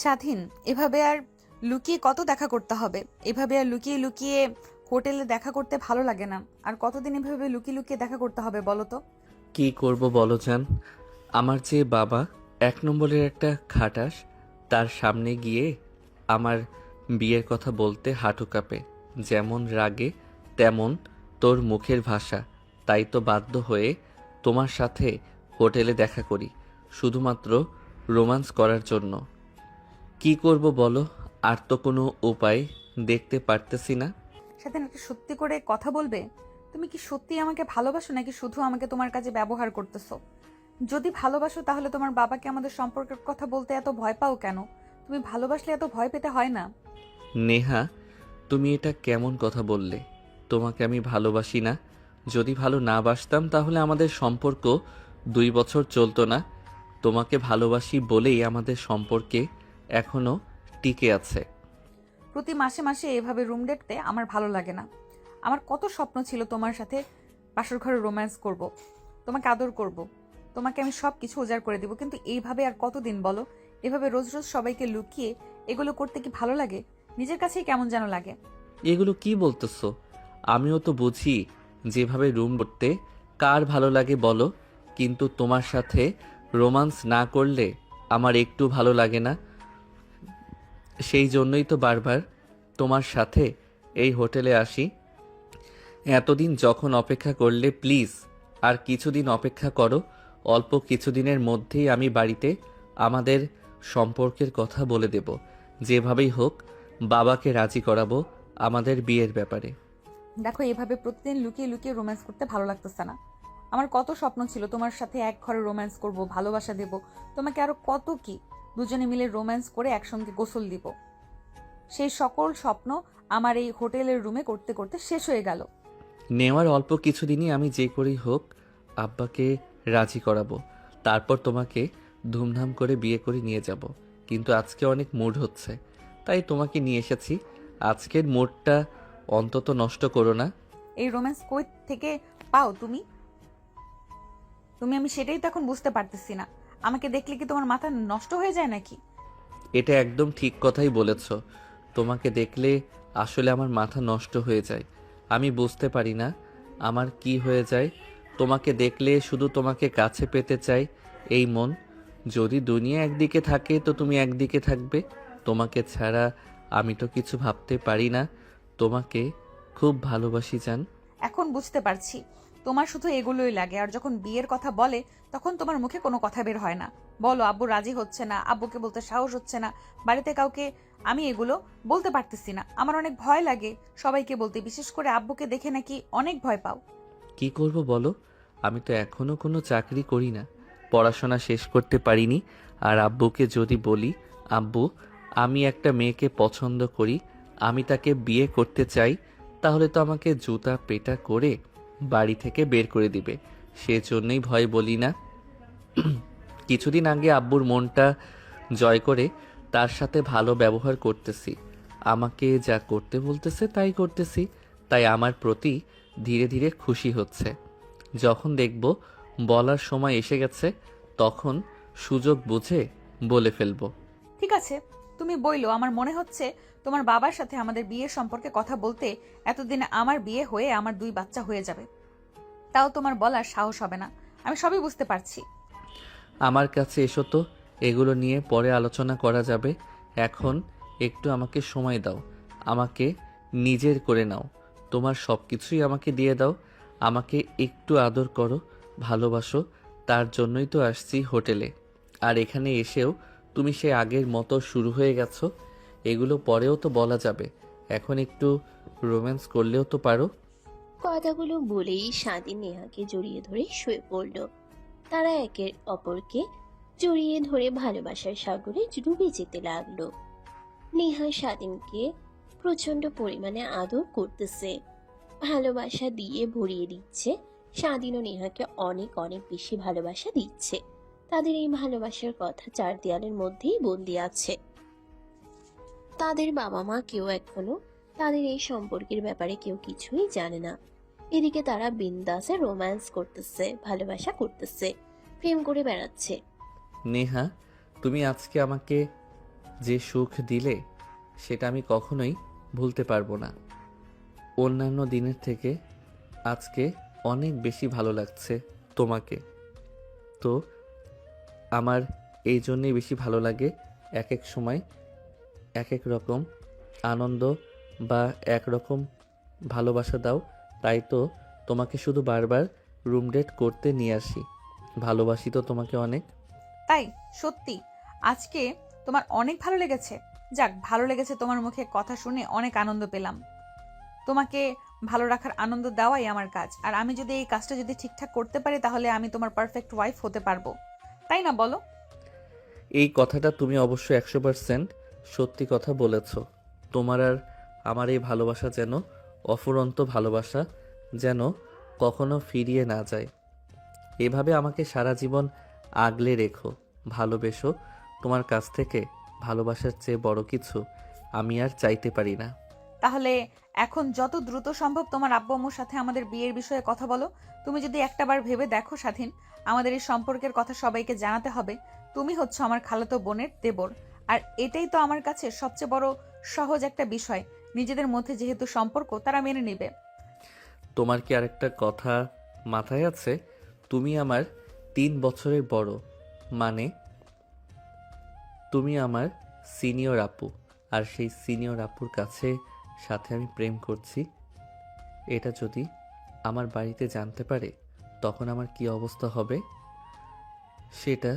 স্বাধীন, এভাবে আর লুকিয়ে কত দেখা করতে হবে? এভাবে আর লুকিয়ে লুকিয়ে হোটেলে দেখা করতে ভালো লাগে না। আর কতদিন এভাবে লুকিয়ে লুকিয়ে দেখা করতে হবে বলো তো? কি করব বলো জান। আমার যে বাবা 1 নম্বরের একটা খাটাস, তার সামনে গিয়ে আমার বিয়ের কথা বলতে হাঁটু কাঁপে। যেমন রাগে তেমন তোর মুখের ভাষা। তাই তো বাধ্য হয়ে তোমার সাথে হোটেলে দেখা করি, শুধুমাত্র রোম্যান্স করার জন্য। কি করব বলো, আর তো কোনো উপায় দেখতে পারতেছি না। স্বাধীন, একটা সত্যি করে কথা বলবে? তুমি কি সত্যি আমাকে ভালোবাসো নাকি শুধু আমাকে তোমার কাছে ব্যবহার করতেছো? যদি ভালোবাসো তাহলে তোমার বাবাকে আমাদের সম্পর্কের কথা বলতে এত ভয় পাও কেন? তুমি ভালোবাসলে এত ভয় পেতে হয় না। নেহা, তুমি এটা কেমন কথা বললে? তোমাকে আমি ভালোবাসি না। যদি ভালো না বাসতাম তাহলে আমাদের সম্পর্ক 2 বছর চলতো না। তোমাকে ভালোবাসি বলেই আমাদের সম্পর্কে এখনো টিকে আছে। প্রতি মাসে মাসে এভাবে রুম ডেটতে আমার ভালো লাগে না। আমার কত স্বপ্ন ছিল তোমার সাথে বাসর ঘরে রোম্যান্স করব, তোমাকে আদর করব, তোমাকে আমি সব কিছু উজাড় করে দিব, কিন্তু এইভাবে আর কতদিন বলো? এভাবে রোজ রোজ সবাইকে লুকিয়ে এগুলো করতে কি ভালো লাগে? নিজের কাছেই কেমন যেন লাগে। এগুলো কি বলতেছো? আমিও তো বুঝি যেভাবে রুম করতে কার ভালো লাগে বলো, কিন্তু তোমার সাথে রোমান্স না করলে আমার একটু ভালো লাগে না। সেই জন্যই তো বারবার তোমার সাথে এই হোটেলে আসি। এতদিন যখন অপেক্ষা করলে, প্লিজ আর কিছুদিন অপেক্ষা করো। অল্প কিছুদিনের মধ্যেই আমি বাড়িতে আমাদের সম্পর্কের কথা বলে দেব। যেভাবেই হোক বাবাকে রাজি করাবো আমাদের বিয়ের ব্যাপারে। দেখো, এভাবে প্রতিদিন লুকিয়ে লুকিয়ে রোম্যান্স করতে ভালো লাগতেছে না। আমার কত স্বপ্ন ছিল তোমার সাথে এক ঘরে রোম্যান্স করব, ভালোবাসা দেব তোমাকে, আরো কত কি, দুজনে মিলে রোম্যান্স করে একসঙ্গে গোসল দিব। সেই সকল স্বপ্ন আমার এই হোটেলের রুমে করতে করতে শেষ হয়ে গেল। নেওয়ার অল্প কিছুদিনই আমি যে করেই হোক আব্বাকে রাজি করাবো। তারপর তোমাকে ধুমধাম করে বিয়ে করে নিয়ে যাব। কিন্তু আজকে অনেক মুড হচ্ছে, তাই তোমাকে নিয়ে এসেছি। আজকের মুডটা অন্তত নষ্ট করো না। এই রোম্যান্স কই থেকে পাও তুমি? আমি সেটাই তো এখন বুঝতে পারতেছি না। আমাকে দেখলে কি তোমার মাথা নষ্ট হয়ে যায় নাকি? এটা একদম ঠিক কথাই বলেছ। তোমাকে দেখলে আসলে আমার মাথা নষ্ট হয়ে যায়। আমি বুঝতে পারি না আমার কি হয়ে যায়। তোমাকে দেখলে শুধু তোমাকে কাছে পেতে চাই এই মন। যদি দুনিয়া একদিকে থাকে তো তুমি একদিকে থাকবে। তোমাকে ছাড়া আমি তো কিছু ভাবতে পারি না। তোমাকে খুব ভালোবাসি জান। এখন বুঝতে পারছি, তোমার শুধু এগুলোই লাগে, আর যখন বিয়ের কথা বলে তখন তোমার মুখে কোনো কথা বের হয় না। বলো আব্বু রাজি হচ্ছে না, আব্বুকে বলতে সাহস হচ্ছে না, বাড়িতে কাউকে আমি এগুলো বলতে পারতেছি না। আমার অনেক ভয় লাগে সবাইকে বলতে, বিশেষ করে আব্বুকে দেখে নাকি অনেক ভয় পাও। কি করব বলো? আমি তো এখনো কোনো চাকরি করি না, পড়াশোনা শেষ করতে পারিনি। আর আব্বুকে যদি বলি, আব্বু আমি একটা মেয়েকে পছন্দ করি, আমি তাকে বিয়ে করতে চাই, তাহলে তো আমাকে জুতা পেটা করে বাড়ি থেকে বের করে দিবে। সেজন্যই ভয় বলি না। কিছুদিন আগে আব্বুর মনটা জয় করে তার সাথে ভালো ব্যবহার করতেছি। আমাকে যা করতে বলতেছে তাই করতেছি। তাই আমার প্রতি ধীরে ধীরে খুশি হচ্ছে। যখন দেখব বলার সময় এসে গেছে, তখন সুযোগ বুঝে বলে ফেলবো। ঠিক আছে, তুমি বইলো। আমার মনে হচ্ছে তোমার বাবার সাথে আমাদের বিয়ের সম্পর্কে কথা বলতে এতদিনে আমার বিয়ে হয়ে আমার 2 বাচ্চা হয়ে যাবে, তাও তোমার বলার সাহস হবে না। আমি সবই বুঝতে পারছি। আমার কাছে এসো তো, এগুলো নিয়ে পরে আলোচনা করা যাবে। এখন একটু আমাকে সময় দাও, আমাকে নিজের করে নাও। তোমার সব কিছুই আমাকে দিয়ে দাও। আমাকে একটু আদর করো, ভালোবাসো। তার জন্যই তো আসছি হোটেলে। আর এখানে এসেও তুমি সে আগের মতো শুরু হয়ে গেছো। এগুলো পরেও তো বলা যাবে, এখন একটু রোম্যান্স করলেও তো পারো। কথাগুলো বলেই স্বাধীন নেহাকে জড়িয়ে ধরে শুয়ে পড়ল। তারা একে অপরকে জড়িয়ে ধরে ভালোবাসার সাগরে ডুবে যেতে লাগলো। নেহা স্বাধীনকে প্রচন্ড পরিমাণে আদর করতেছে, ভালোবাসা দিয়ে ভরিয়ে দিচ্ছে। স্বাধীনও নেহাকে অনেক অনেক বেশি ভালোবাসা দিচ্ছে। তাদের এই ভালোবাসার কথা 4 দেয়ালের মধ্যেই বন্দি আছে। তাদের বাবা মা কেউ এখনো তাদের এই সম্পর্কের ব্যাপারে কেউ কিছুই জানে না। এদিকে তারা বিন্দাসে রোম্যান্স করতেছে, ভালোবাসা করতেছে, প্রেম করে বেড়াচ্ছে। নেহা, তুমি আজকে আমাকে যে সুখ দিলে সেটা আমি কখনোই ভুলতে পারবো না। অন্যান্য দিনের থেকে আজকে অনেক বেশি ভালো লাগছে তোমাকে। তো আমার এই জন্যেই বেশি ভালো লাগে, এক এক সময় এক এক রকম আনন্দ বা একরকম ভালোবাসা দাও। তাই তো তোমাকে শুধু বারবার রুম ডেট করতে নিয়ে আসি। ভালোবাসি তো তোমাকে অনেক। তাই? সত্যি আজকে তোমার অনেক ভালো লেগেছে? যাক, ভালো লেগেছে, তোমার মুখে কথা শুনে অনেক আনন্দ পেলাম। তোমাকে ভালো রাখার আনন্দ দেওয়াই আমার কাজ, আর আমি যদি এই কাজটা যদি ঠিকঠাক করতে পারি তাহলে আমি তোমার পারফেক্ট ওয়াইফ হতে পারবো, তাই না বলো? এই কথাটা তুমি অবশ্যই 100% সত্যি কথা বলেছ। তোমার আর আমার এই ভালোবাসা যেন অফুরন্ত ভালোবাসা, যেন কখনো ফিরিয়ে না যায়। এভাবে আমাকে সারা জীবন আগলে রেখো, ভালোবেসো। তোমার কাছ থেকে ভালোবাসার চেয়ে বড় কিছু আমি আর চাইতে পারি না। তাহলে এখন যত দ্রুত সম্ভব তোমার আব্বু আম্মুর সাথে আমাদের বিয়ের বিষয়ে কথা বলো। তুমি যদি একটাবার ভেবে দেখো স্বাধীন, আমাদের এই সম্পর্কের কথা সবাইকে জানাতে হবে। তুমি হচ্ছে আমার খালাতো বোনের দেবর, আর এটাই তো আমার কাছে সবচেয়ে বড় সহজ একটা বিষয়। নিজেদের মধ্যে যেহেতু সম্পর্ক, তারা মেনে নেবে। তোমার কি আরেকটা কথা মাথায় আছে? তুমি আমার 3 বছরের বড়, মানে তুমি আমার সিনিয়র আপু। আর সেই সিনিয়র আপুর কাছে সাথে আমি প্রেম করছি, এটা যদি আমার বাড়িতে জানতে পারে তখন আমার কি অবস্থা হবে সেটা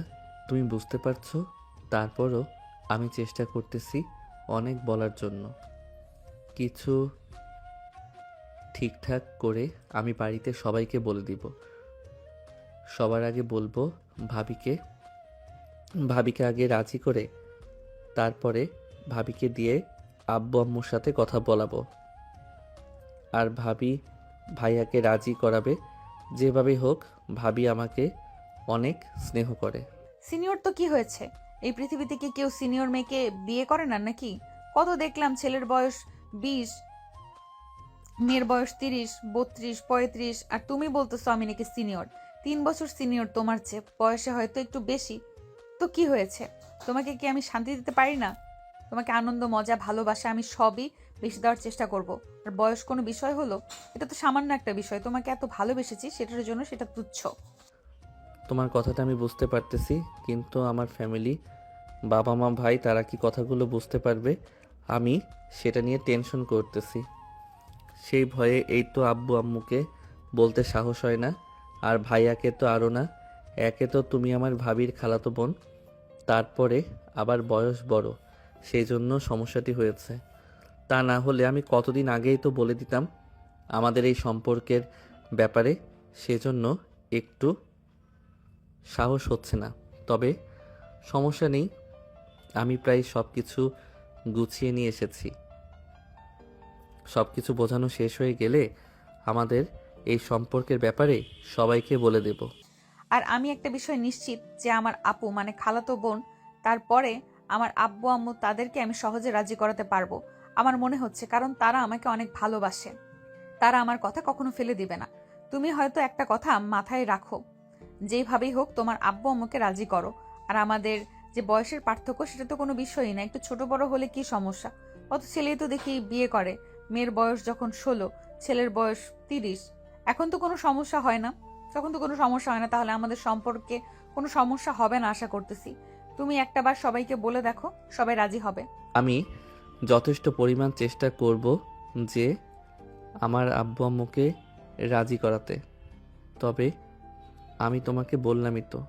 তুমি বুঝতে পারছো। তারপরও আমি চেষ্টা করতেছি অনেক বলার জন্য। কিছু ঠিকঠাক করে আমি বাড়িতে সবাইকে বলে দিব। সবার আগে বলবো ভাবিকে। ভাবিকে আগে রাজি করে তারপরে ভাবিকে দিয়ে আব্বু আম্মুর সাথে কথা বলাবো। আর ভাবি ভাইয়াকে রাজি করাবে। যেভাবেই হোক, ভাবি আমাকে অনেক স্নেহ করে। সিনিয়র তো কি হয়েছে? এই পৃথিবীতে কি কেউ সিনিয়র মেয়েকে বিয়ে করে না নাকি? কত দেখলাম ছেলের বয়স 20, মেয়ের বয়স 30, 32, 35, আর তুমি বলতেছো আমি নাকি সিনিয়র। 3 বছর সিনিয়র তোমার চেয়ে, বয়সে হয়তো একটু বেশি। তো কি হয়েছে? তোমাকে কি আমি শান্তি দিতে পারি না? তোমাকে আনন্দ, মজা, ভালোবাসা আমি সবই বেশি দেওয়ার চেষ্টা করব। আর বয়স কোনো বিষয় হলো? এটা তো সামান্য একটা বিষয়। তোমাকে এত ভালোবেসেছি, সেটার জন্য সেটা তুচ্ছ। তোমার কথাটা আমি বুঝতে পারতেছি, কিন্তু আমার ফ্যামিলি, বাবা মা ভাই, তারা কি কথাগুলো বুঝতে পারবে? আমি সেটা নিয়ে টেনশন করতেছি। সেই ভয়ে এই তো আব্বু আম্মুকে বলতে সাহস হয় না, আর ভাইয়াকে তো আরও না। একে তো তুমি আমার ভাবির খালাতো বোন, তারপরে আবার বয়স বড়, সেই জন্য সমস্যাটি হয়েছে। তা না হলে আমি কতদিন আগেই তো বলে দিতাম আমাদের এই সম্পর্কের ব্যাপারে। সেজন্য একটু সাহস হচ্ছে না। তবে সমস্যা নেই, আমি প্রায় সব কিছু গুছিয়ে নিয়ে এসেছি। সব কিছু বোঝানো শেষ হয়ে গেলে আমাদের এই সম্পর্কের ব্যাপারে সবাইকে বলে দেব। আর আমি একটা বিষয় নিশ্চিত যে আমার আপু মানে খালাতো বোন, তারপরে আমার আব্বু আম্মু, তাদেরকে আমি সহজে রাজি করাতে পারবো। আমার মনে হচ্ছে, কারণ তারা আমাকে অনেক ভালোবাসে। তারা আমার কথা কখনো ফেলে দিবে না। তুমি হয়তো একটা কথা মাথায় রাখো, যেভাবেই হোক তোমার আব্বু আম্মুকে রাজি করো। আর আমাদের যে বয়সের পার্থক্য, সেটা তো কোনো বিষয়ই না। একটু ছোট বড় হলে কি সমস্যা? কত ছেলেই তো দেখি বিয়ে করে, মেয়ের বয়স যখন 16, ছেলের বয়স 30। এখন তো কোনো সমস্যা হয় না, তখন তো কোনো সমস্যা হয় না। তাহলে আমাদের সম্পর্কে কোনো সমস্যা হবে না আশা করতেছি। তুমি একটাবার সবাইকে বলে দেখো, সবাই রাজি হবে। আমি যথেষ্ট পরিমাণ চেষ্টা করব যে আমার আব্বু আম্মুকে রাজি করাতে। তবে আমি তোমাকে বললামই তো,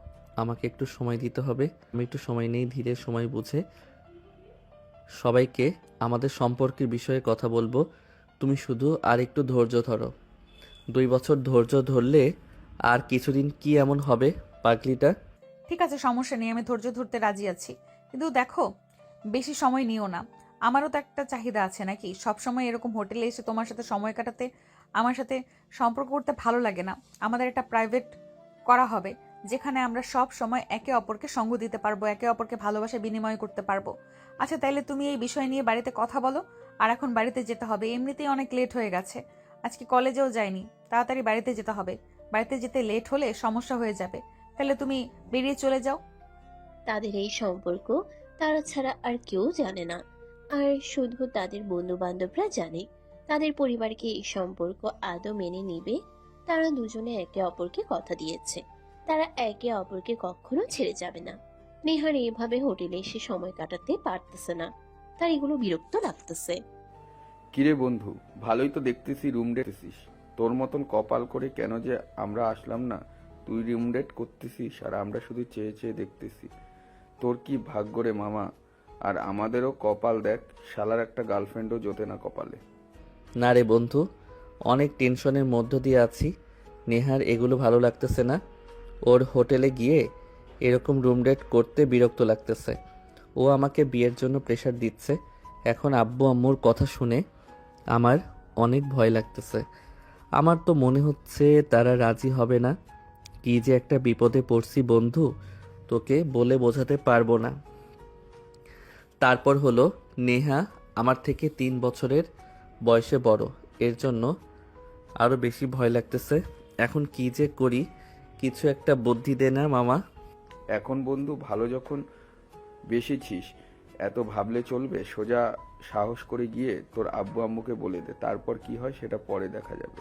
আমাকে একটু সময় দিতে হবে। আমি একটু সময় নেই, ধীরে সময় বুঝে সবাইকে আমাদের সম্পর্কের বিষয়ে কথা বলবো। তুমি শুধু আর একটু ধৈর্য ধরো। 2 বছর ধৈর্য ধরলে আর কিছুদিন কি এমন হবে পাগলিটা? ঠিক আছে, সমস্যা নেই, আমি ধৈর্য ধরতে রাজি আছি। কিন্তু দেখো, বেশি সময় নিও না। আমারও তো একটা চাহিদা আছে নাকি? সব সময় এরকম হোটেলে এসে তোমার সাথে সময় কাটাতে, আমার সাথে সম্পর্ক করতে ভালো লাগে না। আমাদের একটা প্রাইভেট করা হবে, যেখানে আমরা সব সময় একে অপরকে সঙ্গ দিতে পারবো, একে অপরকে ভালোবাসা বিনিময় করতে পারবো। আচ্ছা, তাইলে তুমি এই বিষয় নিয়ে বাড়িতে কথা বলো। আর এখন বাড়িতে যেতে হবে, এমনিতেই অনেক লেট হয়ে গেছে। আজকে কলেজেও যাইনি, তাড়াতাড়ি বাড়িতে যেতে হবে। বাড়িতে যেতে লেট হলে সমস্যা হয়ে যাবে। তাহলে তুমি বেরিয়ে চলে যাও। তাদের এই সম্পর্ক তারা ছাড়া আর কেউ জানে না। আর শুধু তাদের বন্ধু বান্ধবরা জানে। তাদের পরিবারকে এই সম্পর্ক আদৌ মেনে নিবে। তারা দুজনে একে অপরকে কথা দিয়েছে, তারা একে অপরকে কখনো ছেড়ে যাবে না। নেহার এইভাবে হোটেলে এসে সময় কাটাতে পারতেছে না, তার এগুলো বিরক্ত লাগতেছে। কিরে বন্ধু, ভালোই তো দেখতেছি রুম ডেটেছিস। তোর মতন কপাল করে কেন যে আমরা আসলাম না। তুই রুম ডেট করতেছিস আর আমরা শুধু চেয়ে চেয়ে দেখতেছি। তোর কি ভাগ্য রে মামা। আর আমাদেরও কপাল দেখ, শালার একটা গার্লফ্রেন্ডও জোটে না কপালে। না রে বন্ধু, অনেক টেনশনের মধ্য দিয়ে আছি। নেহার এগুলো ভালো লাগতেছে না। ওর হোটেলে গিয়ে এরকম রুম ডেট করতে বিরক্ত লাগতেছে। ও আমাকে বিয়ের জন্য প্রেশার দিচ্ছে। এখন আব্বু আম্মুর কথা শুনে আমার অনেক ভয় লাগতেছে। আমার তো মনে হচ্ছে তারা রাজি হবে না। কি যে একটা বিপদে পড়ছি বন্ধু, তোকে বলে বোঝাতে পারবো না। তারপর হলো, নেহা আমার থেকে 3 বছরের বয়সে বড়। এর জন্য আরও বেশি ভয় লাগতেছে। এখন কি যে করি, কিছু একটা বুদ্ধি দে না মামা। এখন বন্ধু ভালো যখন বেশিছিস, এত ভাবলে চলবে? সোজা সাহস করে গিয়ে তোর আব্বু আম্মুকে বলে দে, তারপর কি হয় সেটা পরে দেখা যাবে।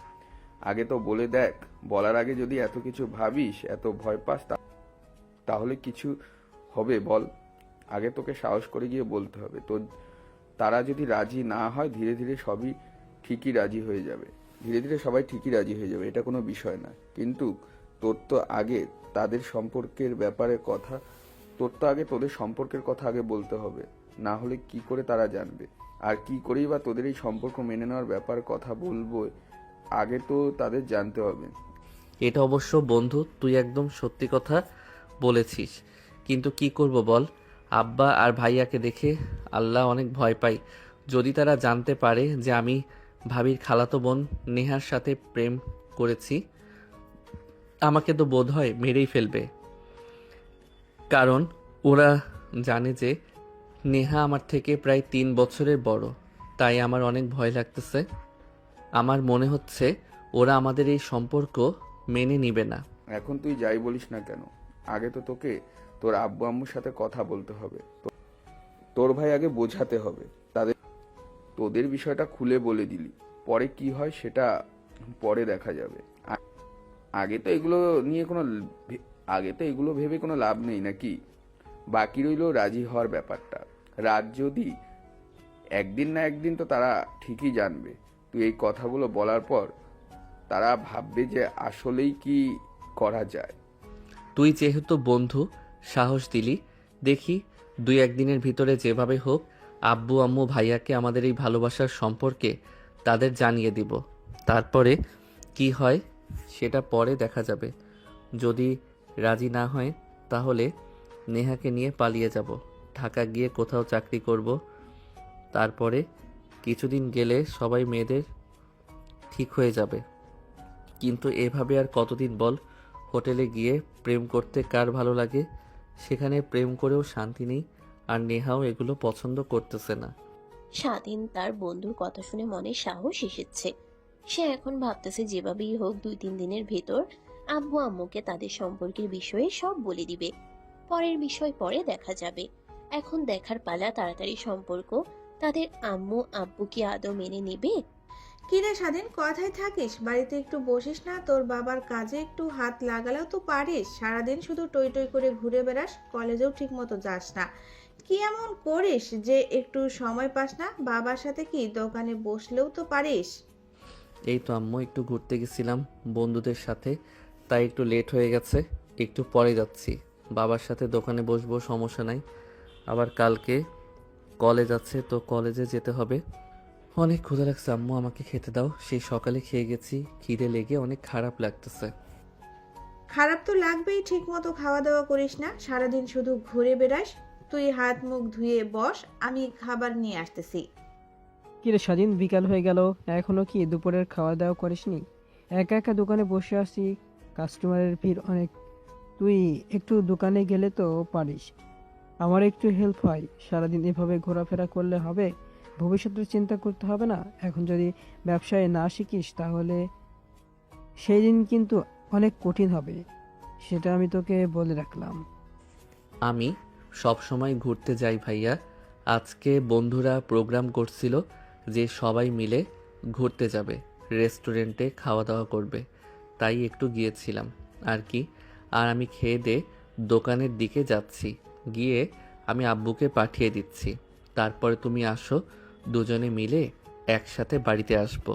আগে তো বলে দেখ। বলার আগে যদি এত কিছু ভাবিস, এত ভয় পাস, তাহলে কিছু হবে বল? আগে তোকে সাহস করে গিয়ে বলতে হবে। তো তারা যদি রাজি না হয়, ধীরে ধীরে সবই ঠিকই রাজি হয়ে যাবে। ধীরে ধীরে সবাই ঠিকই রাজি হয়ে যাবে, এটা কোনো বিষয় না। কিন্তু তোর তো আগে তাদের সম্পর্কের ব্যাপারে কথা তোর তো আগে তোদের সম্পর্কের কথা আগে বলতে হবে। না হলে কি করে তারা জানবে? আর কি করেই বা তোদের এই সম্পর্ক মেনে নেওয়ার ব্যাপারে কথা বলবো, আগে তো তাদের জানতে হবে। এটা অবশ্য বন্ধু, তুই একদম সত্যি কথা বলেছিস। কিন্তু কি করব বল, আব্বা আর ভাইয়াকে দেখে আল্লাহ অনেক ভয় পাই। যদি তারা জানতে পারে যে আমি ভাবির খালাতো বোন নেহার সাথে প্রেম করেছি, আমাকে তো বোধহয় মেরেই ফেলবে। কারণ ওরা জানে যে নেহা আমার থেকে প্রায় 3 বছরের বড়। তাই আমার অনেক ভয় লাগতেছে। আমার মনে হচ্ছে ওরা আমাদের এই সম্পর্ক মেনে নিবে না। এখন তুই যাই বলিস না কেন, আগে তো তোকে তোর আব্বু আম্মুর সাথে কথা বলতে হবে। তোর ভাই আগে বোঝাতে হবে তাদের। তোদের বিষয়টা খুলে বলে দিলি, পরে কি হয় সেটা পরে দেখা যাবে। আগে তো এগুলো নিয়ে আগে তো এগুলো ভেবে কোনো লাভ নেই নাকি? বাকি রইল রাজি হওয়ার ব্যাপারটা। রাত যদি একদিন না একদিন তো তারা ঠিকই জানবে। তুই এই কথাগুলো বলার পর তারা ভাববে যে আসলেই কি করা যায়। তুই যেহেতু বন্ধু, সাহস দিলি, দেখি 2-1 দিনের ভিতরে যেভাবে হোক আব্বু আম্মু ভাইয়াকে আমাদের এই ভালোবাসার সম্পর্কে তাদের জানিয়ে দিব। তারপরে কি হয় সেটা পরে দেখা যাবে। যদি রাজি না হয় তাহলে নেহাকে নিয়ে পালিয়ে যাব, ঢাকা গিয়ে কোথাও চাকরি করব। তারপরে কিছুদিন গেলে সবাই মেয়েদের ঠিক হয়ে যাবে। কিন্তু এভাবে আর কতদিন বল? হোটেলে গিয়ে প্রেম করতে কার ভালো লাগে? সেখানে প্রেম করেও শান্তি নেই। আর নেহাও এগুলো পছন্দ করতেছে না। স্বাধীন তার বন্ধুর কথা শুনে মনে সাহস এসেছে। সে এখন ভাবতেছে যেভাবেই হোক 2-3 দিনের ভেতর আব্বু আম্মুকে তাদের সম্পর্কের বিষয়ে সব বলে দিবে। পরের বিষয় পরে দেখা যাবে। এখন দেখার পালা তাড়াতাড়ি সম্পর্ক তাদের আম্মু আব্বু কি আদৌ মেনে নেবে। কিরে স্বাধীন, কথায় থাকিস? বাড়িতে একটু বসিস না? তোর বাবার কাজে একটু হাত লাগালেও তো পারিস। সারাদিন শুধু টই টই করে ঘুরে বেড়াস, কলেজেও ঠিক মতো যাস না। কি এমন করিস যে একটু সময় পাস না? বাবার সাথে কি দোকানে বসলেও তো পারিস। এই তো আম্মু, একটু ঘুরতে গেছিলাম বন্ধুদের সাথে, তাই একটু লেট হয়ে গেছে। একটু পরে যাচ্ছি। বাবার সাথে দোকানে বসবো, সমস্যা নাই। আবার কালকে কলেজ আছে, তো কলেজে যেতে হবে। অনেক ক্ষুধা লাগছে আম্মু, আমাকে খেতে দাও। সেই সকালে খেয়ে গেছি, খিদে লেগে অনেক খারাপ লাগতেছে। খারাপ তো লাগবেই, ঠিক মতো খাওয়া দাওয়া করিস না, সারাদিন শুধু ঘুরে বেড়াস। তুই হাত মুখ ধুয়ে বস, আমি খাবার নিয়ে আসতেছি। কিরে স্বাধীন, বিকাল হয়ে গেল, এখনো কি দুপুরের খাওয়া দাওয়া করিসনি? একা একা দোকানে বসে আছি, কাস্টমারের ভিড় অনেক। তুই একটু দোকানে গেলে তো পারিস, আমার একটু হেল্প হয়। সারাদিন এভাবে ঘোরাফেরা করলে হবে? ভবিষ্যতের চিন্তা করতে হবে না? এখন যদি ব্যবসায় না শিখিস তাহলে সেই দিন কিন্তু অনেক কঠিন হবে, সেটা আমি তোকে বলে রাখলাম। আমি সব সময় ঘুরতে যাই ভাইয়া। আজকে বন্ধুরা প্রোগ্রাম করছিল যে সবাই মিলে ঘুরতে যাবে, রেস্টুরেন্টে খাওয়া দাওয়া করবে, তাই একটু গিয়েছিলাম আর কি। আর আমি খেয়ে দিয়ে দোকানের দিকে যাচ্ছি, গিয়ে আমি আব্বুকে পাঠিয়ে দিচ্ছি। তারপরে তুমি আসো, দুজনে মিলে একসাথে বাড়িতে আসবো।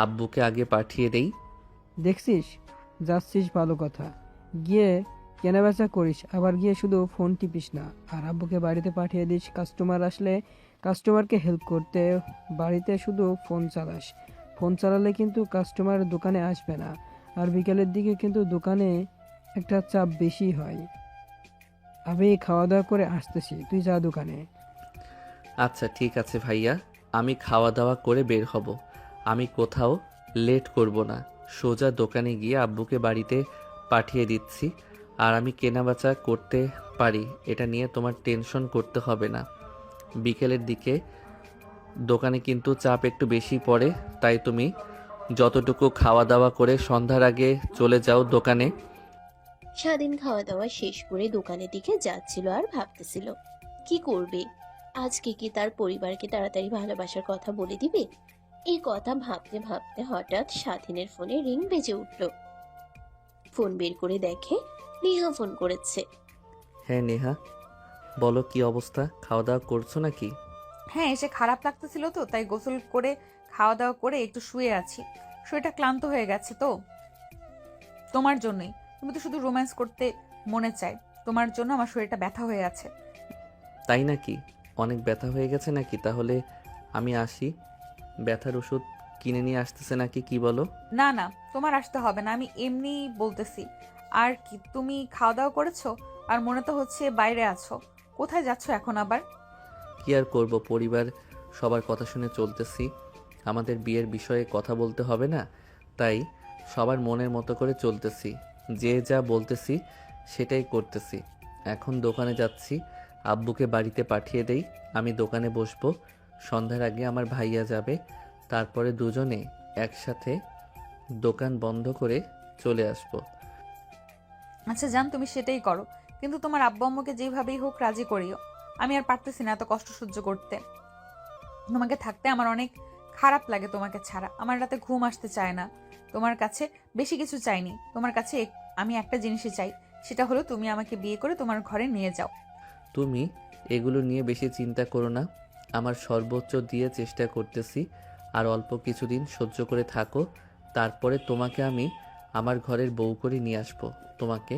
আব্বুকে আগে পাঠিয়ে দেই। দেখছিস, যাচ্ছিস ভালো কথা, গিয়ে কেনাবেচা করিস, আবার গিয়ে শুধু ফোন টিপিস না। আর আব্বুকে বাড়িতে পাঠিয়ে দিস, কাস্টমার আসলে কাস্টমারকে হেল্প করতে। বাড়িতে শুধু ফোন চালাস, ফোন চালালে কিন্তু কাস্টমার দোকানে আসবে না। আর বিকেলের দিকে কিন্তু দোকানে একটা চাপ বেশি হয়। আমি খাওয়া দাওয়া করে আসতেছি, তুই যা দোকানে। আচ্ছা ঠিক আছে ভাইয়া, আমি খাওয়া দাওয়া করে বের হব। আমি কোথাও লেট করব না, সোজা দোকানে গিয়ে আব্বুকে বাড়িতে পাঠিয়ে দিচ্ছি। আর আমি কেনাবেচা করতে পারি, এটা নিয়ে তোমার টেনশন করতে হবে না। বিকেলের দিকে দোকানে কিন্তু চাপ একটু বেশি পড়ে, তাই তুমি যতটুকু খাওয়া দাওয়া করে সন্ধ্যার আগে চলে যাও দোকানে। স্বাধীন খাওয়া দাওয়া শেষ করে দোকানের দিকে যাচ্ছিল আর ভাবতেছিল কি করবে। আজকে কি তার পরিবারকে তাড়াতাড়ি ভালোবাসার কথা বলে দিবে? এই কথা ভাবতে ভাবতে হঠাৎ স্বাধীনের ফোনে রিং বেজে উঠল। ফোন বের করে দেখে নেহা ফোন করেছে। হ্যাঁ নেহা, বলো কি অবস্থা, খাওয়া দাওয়া করছো নাকি? হ্যাঁ, এসে খারাপ লাগতেছিল তো, তাই গোসল করে খাওয়া দাওয়া করে একটু শুয়ে আছি। শরীরটা ক্লান্ত হয়ে গেছে তো, তোমার জন্যই। তুমি তো শুধু রোম্যান্স করতে মনে চায়, তোমার জন্য আমার শরীরটা ব্যথা হয়ে আছে। তাই নাকি? অনেক ব্যথা হয়ে গেছে নাকি? তাহলে আমি আসি, ব্যথার ওষুধ কিনে নিয়ে আসতেছে নাকি, কি বলো? না না, তোমার আসতে হবে না, আমি এমনি বলতেছি। আর কি, তুমি খাওয়া দাওয়া করেছো? আর মনে তো হচ্ছে বাইরে আছো। কোথায় যাচ্ছো এখন আবার? কি আর করব, পরিবার সবার কথা শুনে চলতেছি। আমাদের বিয়ের বিষয়ে কথা বলতে হবে না, তাই সবার মনের মতো করে চলতেছি। যে যা বলতেছি সেটাই করতেছি। এখন দোকানে যাচ্ছি, আব্বুকে বাড়িতে পাঠিয়ে দেই। আমি দোকানে বসবো, সন্ধ্যার আগে আমার ভাইয়া যাবে, তারপরে দুজনে একসাথে দোকান বন্ধ করে চলে আসবো। আচ্ছা জান, তুমি সেটাই করো, কিন্তু তোমার আব্বু আম্মুকে যেভাবেই হোক রাজি করিও। আমি আর পারতেছি না এত কষ্ট সহ্য করতে। তোমাকে থাকতে আমার অনেক খারাপ লাগে, তোমাকে ছাড়া আমার রাতে ঘুম আসতে চায় না। তোমার কাছে বেশি কিছু চাইনি, তোমার কাছে আমি একটা জিনিসই চাই, সেটা হলো তুমি আমাকে বিয়ে করে তোমার ঘরে নিয়ে যাও। তুমি এগুলো নিয়ে বেশি চিন্তা করো না, আমার সর্বোচ্চ দিয়ে চেষ্টা করতেছি। আর অল্প কিছুদিন সহ্য করে থাকো, তারপরে তোমাকে আমি আমার ঘরের বউ করে নিয়ে আসবো, তোমাকে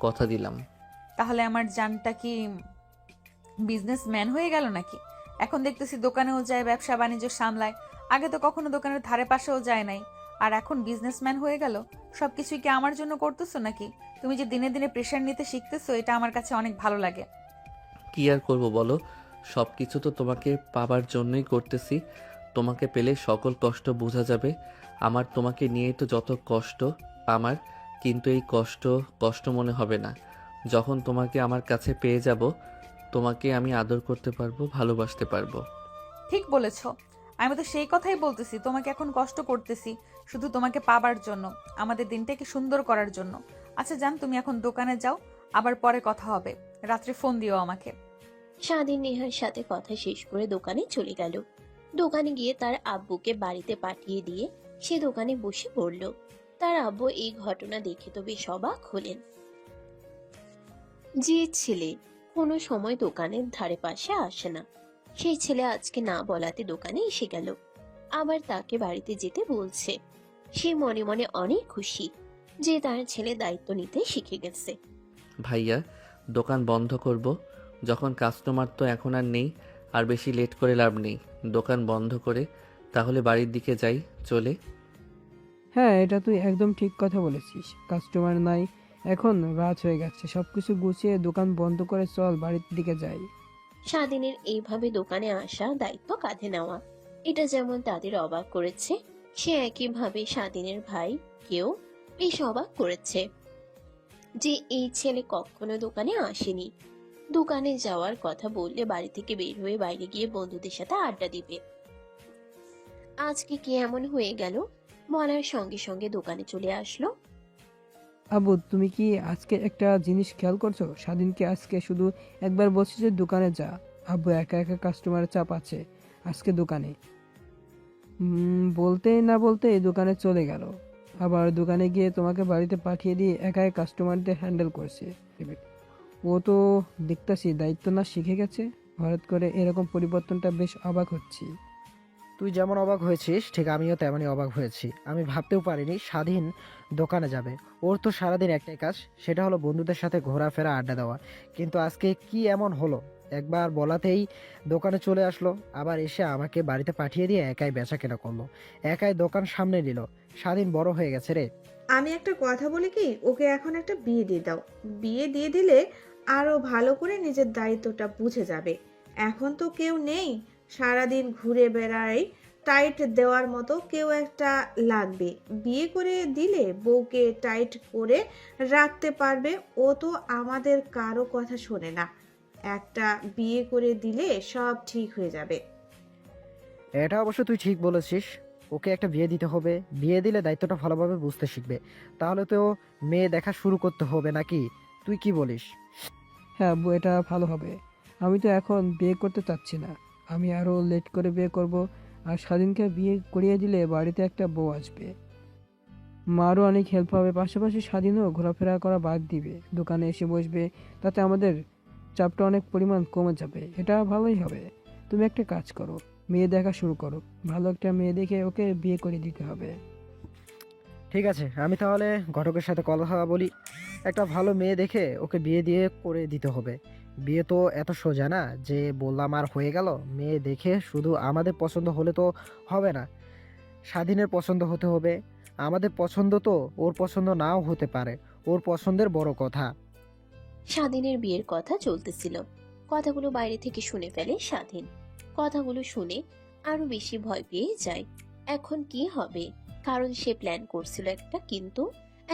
কথা দিলাম। তাহলে আমার জানটা কি বিজনেসম্যান হয়ে গেল নাকি? এখন দেখতেছি দোকানেও যায়, ব্যবসা বাণিজ্য সামলায়। আগে তো কখনো দোকানের ধারে পাশেও যায় নাই, আর এখন বিজনেসম্যান হয়ে গেল। সবকিছুই কি আমার জন্য করতেছো নাকি? তুমি যে দিনে দিনে প্রেশার নিতে শিখতেছো, এটা আমার কাছে অনেক ভালো লাগে। কি আর করব বলো, সব কিছু তো তোমাকে পাবার জন্যই করতেছি। তোমাকে পেলে সকল কষ্ট বোঝা যাবে। আমার তোমাকে নিয়েই তো যত কষ্ট আমার, কিন্তু এই কষ্ট কষ্ট মনে হবে না যখন তোমাকে আমার কাছে পেয়ে যাব। তোমাকে আমি আদর করতে পারবো, ভালোবাসতে পারবো। ঠিক বলেছ, আমি তো সেই কথাই বলতেছি। তোমাকে এখন কষ্ট করতেছি শুধু তোমাকে পাবার জন্য, আমাদের দিনটাকে সুন্দর করার জন্য। আচ্ছা জান, তুমি এখন দোকানে যাও, আবার পরে কথা হবে। রাত্রে ফোন দিও আমাকে। স্বাধীন নেহার সাথে কথা শেষ করে দোকানে চলে গেল। দোকানে গিয়ে তার আব্বুকে বাড়িতে পাঠিয়ে দিয়ে সে দোকানে বসে পড়ল। তার আব্বু এই ঘটনা দেখে তো বেশ অবাক হলেন। যে ছেলে কোনো সময় দোকানের ধারে পাশে আসে না, সেই ছেলে আজকে না বলাতে দোকানে এসে গেল, আবার তাকে বাড়িতে যেতে বলছে। সে মনে মনে অনেক খুশি যে তার ছেলে দায়িত্ব নিতে শিখে গেছে। ভাইয়া, দোকান বন্ধ করব যখন, কাস্টমার তো এখন আর নেই। আর বেশি লেট করে লাভ নেই, দোকান বন্ধ করে তাহলে বাড়ির দিকে যাই চলে। হ্যাঁ, এটা তুই একদম ঠিক কথা বলেছিস। কাস্টমার নাই, এখন রাত হয়ে গেছে, সবকিছু গুছিয়ে দোকান বন্ধ করে চল বাড়ির দিকে যাই। স্বাধীনের এইভাবে দোকানে আসা, দায়িত্ব কাঁধে নেওয়া, এটা যেমন তাদের অবাক করেছে, সে একইভাবে স্বাধীনের ভাই কেউ বেশ অবাক করেছে যে এই ছেলে কখনো দোকানে আসেনি। দোকানে যাওয়ার কথা বললে বাড়ি থেকে বের হয়ে বাইরে গিয়ে বন্ধুদের সাথে আড্ডা দিবে। আজকে কি এমন হয়ে গেল? বলার সঙ্গে সঙ্গে দোকানে চলে আসলো। আবু, তুমি কি আজকে একটা জিনিস খেয়াল করছো? স্বাধীনকে আজকে শুধু একবার বলছি যে দোকানে যা। আব্বু, একা একা কাস্টমারের চাপ আছে আজকে দোকানে। বলতেই না বলতেই দোকানে চলে গেল। আবার দোকানে গিয়ে তোমাকে বাড়িতে পাঠিয়ে দিয়ে একাই কাস্টমারদের হ্যান্ডেল করছে। ও তো দেখতাছি দায়িত্ব না শিখে গেছে। হঠাৎ করে এরকম পরিবর্তনটা বেশ অবাক হচ্ছি। তুই যেমন অবাক হয়েছিস ঠিক আমিও তেমনই অবাক হয়েছি। আমি ভাবতেও পারিনি স্বাধীন দোকানে যাবে। ওর তো সারাদিন একটাই কাজ, সেটা হলো বন্ধুদের সাথে ঘোরাফেরা আড্ডা দেওয়া। কিন্তু আজকে কি এমন হলো? একবার বলাতেই দোকানে চলে আসলো, আবার এসে আমাকে বাড়িতে পাঠিয়ে দিয়ে একাই বেচা কেনা করলো, একাই দোকান সামনে নিল। স্বাধীন বড় হয়ে গেছে রে। আমি একটা কথা বলি কি, ওকে এখন একটা বিয়ে দিয়ে দাও। বিয়ে দিয়ে দিলে আরো ভালো করে নিজের দায়িত্বটা বুঝে যাবে। এখন তো কেউ নেই, সারাদিন ঘুরে বেড়ায়, টাইট দেওয়ার মতো কেউ একটা লাগবে। বিয়ে করে দিলে বউকে টাইট করে রাখতে পারবে। ও তো আমাদের কারো কথা শোনে না। একটা বিয়ে করে দিলে সব ঠিক হয়ে যাবে। এটা অবশ্য তুই ঠিক বলেছিস। ওকে একটা বিয়ে দিতে হবে। বিয়ে দিলে দায়িত্বটা ভালোভাবে বুঝতে শিখবে। তাহলে তো মেয়ে দেখা শুরু করতে হবে নাকি? তুই কি বলিস? হ্যাঁ আব্বু, এটা ভালো হবে। আমি তো এখন বিয়ে করতে চাচ্ছি না। আমি আরও লেট করে বিয়ে করব। আর স্বাধীনকে বিয়ে করিয়ে দিলে বাড়িতে একটা বউ আসবে, মারও অনেক হেল্প হবে। পাশাপাশি স্বাধীনও ঘোরাফেরা করা বাদ দিবে, দোকানে এসে বসবে। তাতে আমাদের চাপটা অনেক পরিমাণ কমে যাবে। এটা ভালোই হবে। তুমি একটা কাজ করো, মেয়ে দেখা শুরু করো। ভালো একটা মেয়ে দেখে ওকে বিয়ে করে দিতে হবে। ঠিক আছে, আমি তাহলে ঘটকের সাথে কথা বলি। একটা ভালো মেয়ে দেখে ওকে বিয়ে দিয়ে করে দিতে হবে। বিয়ে তো এত সোজা না যে বললাম আর হয়ে গেল। মেয়ে দেখে শুধু আমাদের পছন্দ হলে তো হবে না, স্বাধীনের পছন্দ হতে হবে। আমাদের পছন্দ তো ওর পছন্দ নাও হতে পারে, ওর পছন্দের বড় কথা। স্বাধীনের বিয়ের কথা চলতেছিল। কথাগুলো বাইরে থেকে শুনে ফেলে স্বাধীন। কথাগুলো শুনে আরো বেশি ভয় পেয়ে যায়। এখন কি হবে? কারণ সে প্ল্যান করছিল একটা, কিন্তু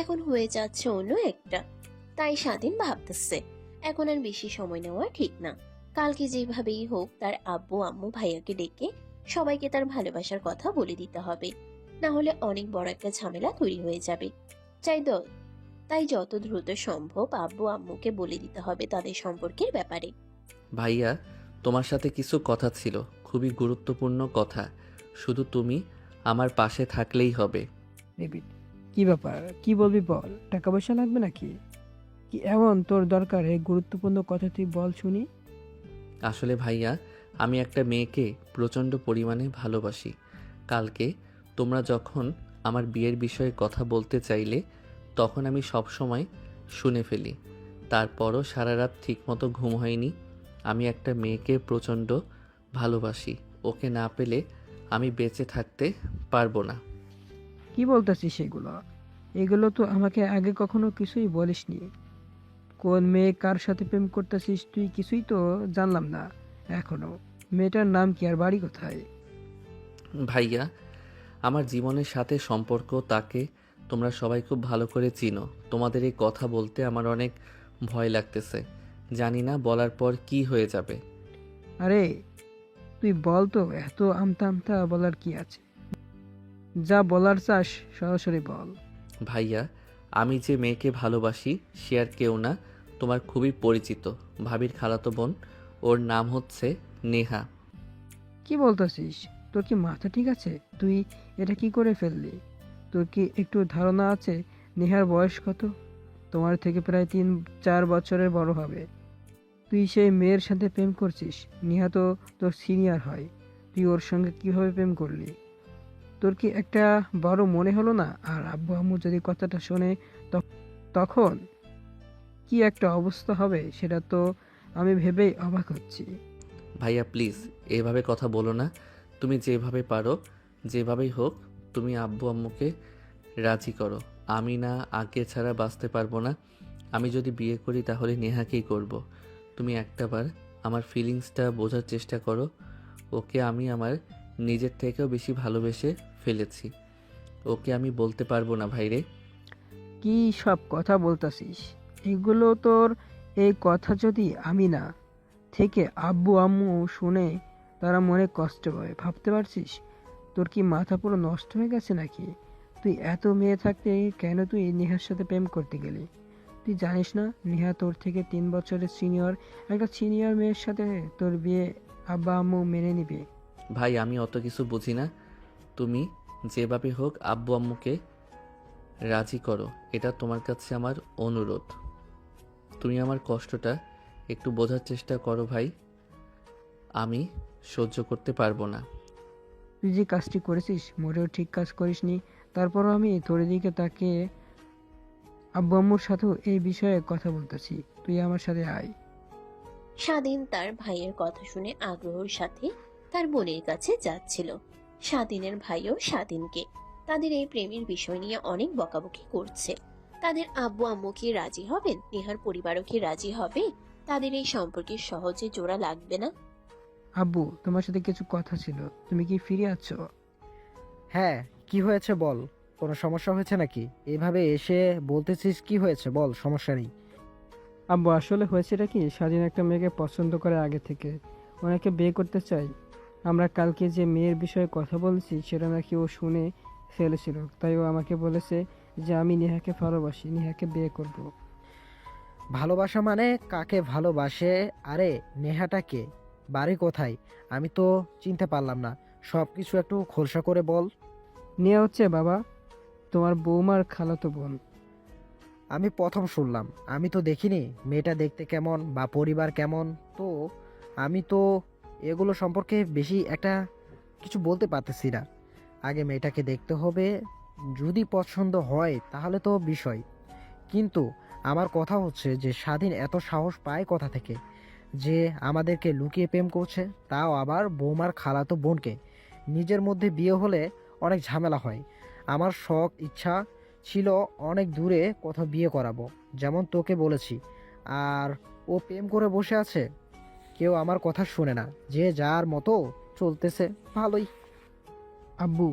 এখন হয়ে যাচ্ছে অন্য একটা। তাই স্বাধীন ভাবতেছে এখন আর বেশি সময় নেওয়া ঠিক না। কালকে যেভাবেই হোক তার আব্বু আম্মু ভাইয়াকে ডেকে সবাইকে তার ভালোবাসার কথা বলে দিতে হবে, না হলে অনেক বড় একটা ঝামেলা তৈরি হয়ে যাবে। চাই তাই যত দ্রুত সম্ভব আব্বু আম্মুকে বলে দিতে হবে তাদের সম্পর্কের ব্যাপারে। ভাইয়া, তোমার সাথে কিছু কথা ছিল, খুবই গুরুত্বপূর্ণ কথা। শুধু তুমি আমার পাশে থাকলেই হবে। ডেভিড, কি ব্যাপার? কি বলবি বল। টাকা পয়সা লাগবে নাকি? কি এমন তোর দরকার? এই গুরুত্বপূর্ণ কথা তুই বল শুনি। আসলে ভাইয়া, আমি একটা মেয়েকে প্রচণ্ড পরিমাণে ভালোবাসি। কালকে তোমরা যখন আমার বিয়ের বিষয়ে কথা বলতে চাইলে তখন আমি সব সময় শুনে ফেলি। তারপরও সারা রাত ঠিকমতো ঘুম হয়নি। আমি একটা মেয়েকে প্রচণ্ড ভালোবাসি। ওকে না পেলে আমি বেঁচে থাকতে পারবো না। কি বলতেছিস সেগুলো? এগুলো তো আমাকে আগে কখনো কিছুই বলিসনি। কোন মেয়ে কার সাথে প্রেম করতেছিস তুই কিছুই তো জানলাম না এখনো। মেয়েটার নাম কি আর বাড়ি কোথায়? ভাইয়া, আমার জীবনের সাথে সম্পর্ক, তাকে তোমরা সবাই খুব ভালো করে চিনো। তোমাদের এই কথা বলতে আমার অনেক ভয় লাগতেছে। জানি না বলার পর কি হয়ে যাবে। আরে তুই বল তো, এত আমতা আমতা বলার কি আছে? যা বলার চাস সরাসরি বল। ভাইয়া, আমি যে মেয়েকে ভালোবাসি সে আর কেউ না, তোমার খুবই পরিচিত ভাবির খালাতো বোন। ওর নাম হচ্ছে নেহা। কি বলতেছিস? তোর কি মাথা ঠিক আছে? তুই এটা কি করে ফেললি? তোর কি একটু ধারণা আছে নেহার বয়স কত? তোমার থেকে প্রায় 3-4 বছরের বড় হবে। তুই সেই মেয়ের সাথে প্রেম করছিস। নেহা তো তোর সিনিয়র হয়। তুই ওর সঙ্গে কিভাবে প্রেম করলি? তোর কি একটা বড় মনে হলো না? আর আব্বু আম্মু যদি কথাটা শোনে তখন কি একটা অবস্থা হবে সেটা তো আমি ভেবেই অবাক হচ্ছি। ভাইয়া প্লিজ এভাবে কথা বলো না। তুমি যেভাবে পারো, যেভাবেই হোক, তুমি আব্বু আম্মুকে রাজি করো। আমি না আগে ছাড়া বাঁচতে পারবো না। আমি যদি বিয়ে করি তাহলে নেহাকেই করব। তুমি একটাবার আমার ফিলিংসটা বোঝার চেষ্টা করো। ওকে আমি আমার নিজের থেকেও বেশি ভালোবেসে ফেলেছি। ওকে আমি বলতে পারবো না ভাইরে। কি সব কথা বলতাছিস এগুলো? তোর এই কথা যদি আমি না থেকে আব্বু আম্মু শুনে তারা মনে কষ্ট পাবে, ভাবতে পারছিস? তোর কি মাথা পুরো নষ্ট হয়ে গেছে নাকি? তুই এত মেয়ে থাকতে কেন তুই নেহার সাথে প্রেম করতে গেলি? তুই জানিস না নেহা তোর থেকে 3 বছরের সিনিয়র, একটা সিনিয়র মেয়ের সাথে তোর বিয়ে আব্বা আম্মু মেনে নিবে? ভাই আমি অত কিছু বুঝি না। তুমি যেভাবে হোক আব্বু আম্মুকে রাজি করো, এটা তোমার কাছে আমার অনুরোধ। তুমি আমার কষ্টটা একটু বোঝার চেষ্টা করো ভাই, আমি সহ্য করতে পারবো না। তুই যে কাজটি করেছিস মোটেও ঠিক কাজ করিসনি। তারপরও আমি তোর দিকে তাকিয়ে আব্বু আম্মুর সাথেও এই বিষয়ে কথা বলতেছি, তুই আমার সাথে আয়। স্বাধীন তার ভাইয়ের কথা শুনে আগ্রহের সাথে তার বোনের কাছে যাচ্ছিল। স্বাধীনের ভাইও স্বাধীনকে তাদের এই প্রেমের বিষয় নিয়ে অনেক বকাবকি করছে। তাদের আব্বু আম্মু কি রাজি হবেন? নেহার পরিবারও কি রাজি হবে? তাদের এই সম্পর্কে সহজে জোড়া লাগবে না। আব্বু, তোমার সাথে কিছু কথা ছিল, তুমি কি ফিরে আছো? হ্যাঁ, কি হয়েছে বল। কোনো সমস্যা হয়েছে নাকি? এভাবে এসে বলতেছিস কি হয়েছে বল, সমস্যা নেই। আব্বু, আসলে হয়েছেটা কি, স্বাধীন একটা মেয়েকে পছন্দ করে আগে থেকে, ওনাকে বিয়ে করতে চাই। আমরা কালকে যে মেয়ের বিষয়ে কথা বলছি সেটা নাকি ও শুনে ফেলেছিল, তাই ও আমাকে বলেছে যে আমি নেহাকে ভালোবাসি, নেহাকে বিয়ে করব। ভালোবাসা মানে কাকে ভালোবাসে? আরে নেহাটা কে? বাড়ি কোথায়? আমি তো চিনতে পারলাম না, সব কিছু একটু খোলসা করে বল। নেহা হচ্ছে বাবা তোমার বৌমার খালাতো বোন। আমি প্রথম শুনলাম, আমি তো দেখিনি মেয়েটা দেখতে কেমন বা পরিবার কেমন। তো আমি তো এগুলো সম্পর্কে বেশি একটা কিছু বলতে পারতেছি না। আগে মেয়েটাকে দেখতে হবে, যদি পছন্দ হয় তাহলে তো বিষয়। কিন্তু আমার কথা হচ্ছে যে স্বাধীন এত সাহস পায় কোথা থেকে যে আমাদেরকে লুকিয়ে প্রেম করছে, তাও আবার বৌমার খালাতো বোনকে? নিজের মধ্যে বিয়ে হলে অনেক ঝামেলা হয়। আমার শখ ইচ্ছা ছিল অনেক দূরে কোথাও বিয়ে করাবো, যেমন তোকে বলেছি। আর ও প্রেম করে বসে আছে, কেউ আমার কথা শুনে না, যে যার মতো চলতেছে। ভালোই। আব্বু,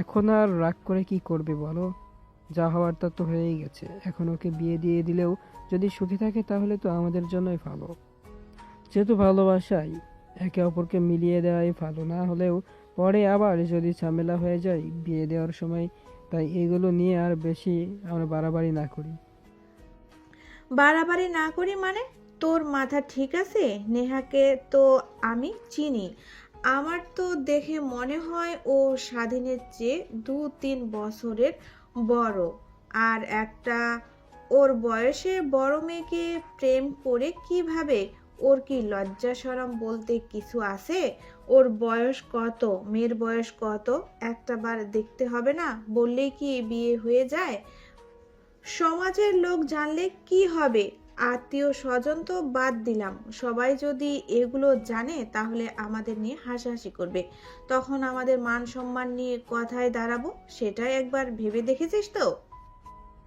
এখন আর রাগ করে কি করবে বলো? যা হওয়ার তা তো হয়েই গেছে। এখন ওকে বিয়ে দিয়ে দিলেও যদি সুখী থাকে তাহলে তো আমাদের জন্যই ভালো। যেহেতু ভালোবাসাই একে অপরকে মিলিয়ে দেওয়াই ভালো, না হলেও পরে আবার যদি ঝামেলা হয়ে যায় বিয়ে দেওয়ার সময়। তাই এগুলো নিয়ে আর বেশি আমরা বাড়াবাড়ি না করি। বাড়াবাড়ি না করি মানে? তোর মাথা ঠিক আছে? নেহাকে তো আমি চিনি। আমার তো দেখে মনে হয় ও স্বাধীনের চেয়ে 2-3 বছরের বড়। আর একটা ওর বয়সে বড় মেয়েকে প্রেম করে কিভাবে? ওর কি লজ্জা শরম বলতে কিছু আছে? ওর বয়স কত, মেয়ের বয়স কত, একটাবার দেখতে হবে না? বললেই কি বিয়ে হয়ে যায়? সমাজের লোক জানলে কি হবে? আত্মীয় স্বজন তো বাদ দিলাম, সবাই যদি এগুলো জানে তাহলে আমাদের নিয়ে হাসাহাসি করবে। তখন আমাদের মান সম্মান নিয়ে কথায় দাঁড়াবো, সেটাই একবার ভেবে দেখেছিস তো?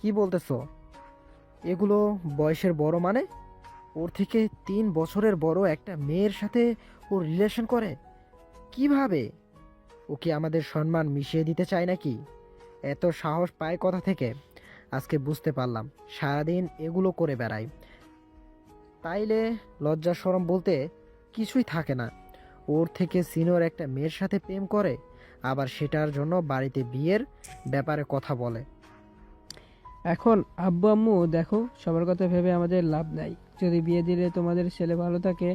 কি বলতেছো? এগুলো বয়সের বড় মানে? ওর থেকে 3 বছরের বড় একটা মেয়ের সাথে ওর রিলেশন করে? কিভাবে? ও কি আমাদের সম্মান মিশিয়ে দিতে চায় নাকি? এত সাহস পায় কোথা থেকে? আজকে বুঝতে পারলাম, সারাদিন এগুলো করে বেড়ায়, তাইলে লজ্জা শরম বলতে কিছুই থাকে না। ওর থেকে সিনিয়র একটা মেয়ের সাথে প্রেম করে, আবার সেটার জন্য বাড়িতে বিয়ের ব্যাপারে কথা বলে। এখন আব্বু আম্মু দেখো, সবার কথা ভেবে আমাদের লাভ নাই। যদি বিয়ে দিলে তোমাদের ছেলে ভালো থাকে,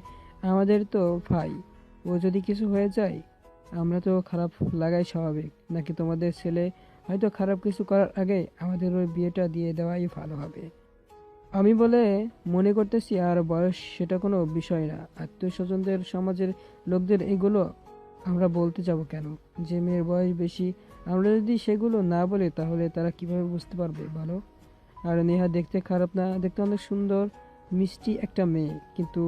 আমাদের তো ভাই, ও যদি কিছু হয়ে যায় আমরা তো খারাপ লাগাই স্বাভাবিক। নাকি তোমাদের ছেলে হয়তো খারাপ কিছু করার আগে আমাদের ওই বিয়েটা দিয়ে দেওয়াই ভালো হবে আমি বলে মনে করতেছি। আর বয়স সেটা কোনো বিষয় না, আত্মীয় স্বজনদের সমাজের লোকদের এগুলো আমরা বলতে যাব কেন? যে মেয়ের বয়স বেশি, আমরা যদি সেগুলো না বলি তাহলে তারা কিভাবে বুঝতে পারবে বলো? আর নেহা দেখতে খারাপ না, দেখতে অনেক সুন্দর মিষ্টি একটা মেয়ে, কিন্তু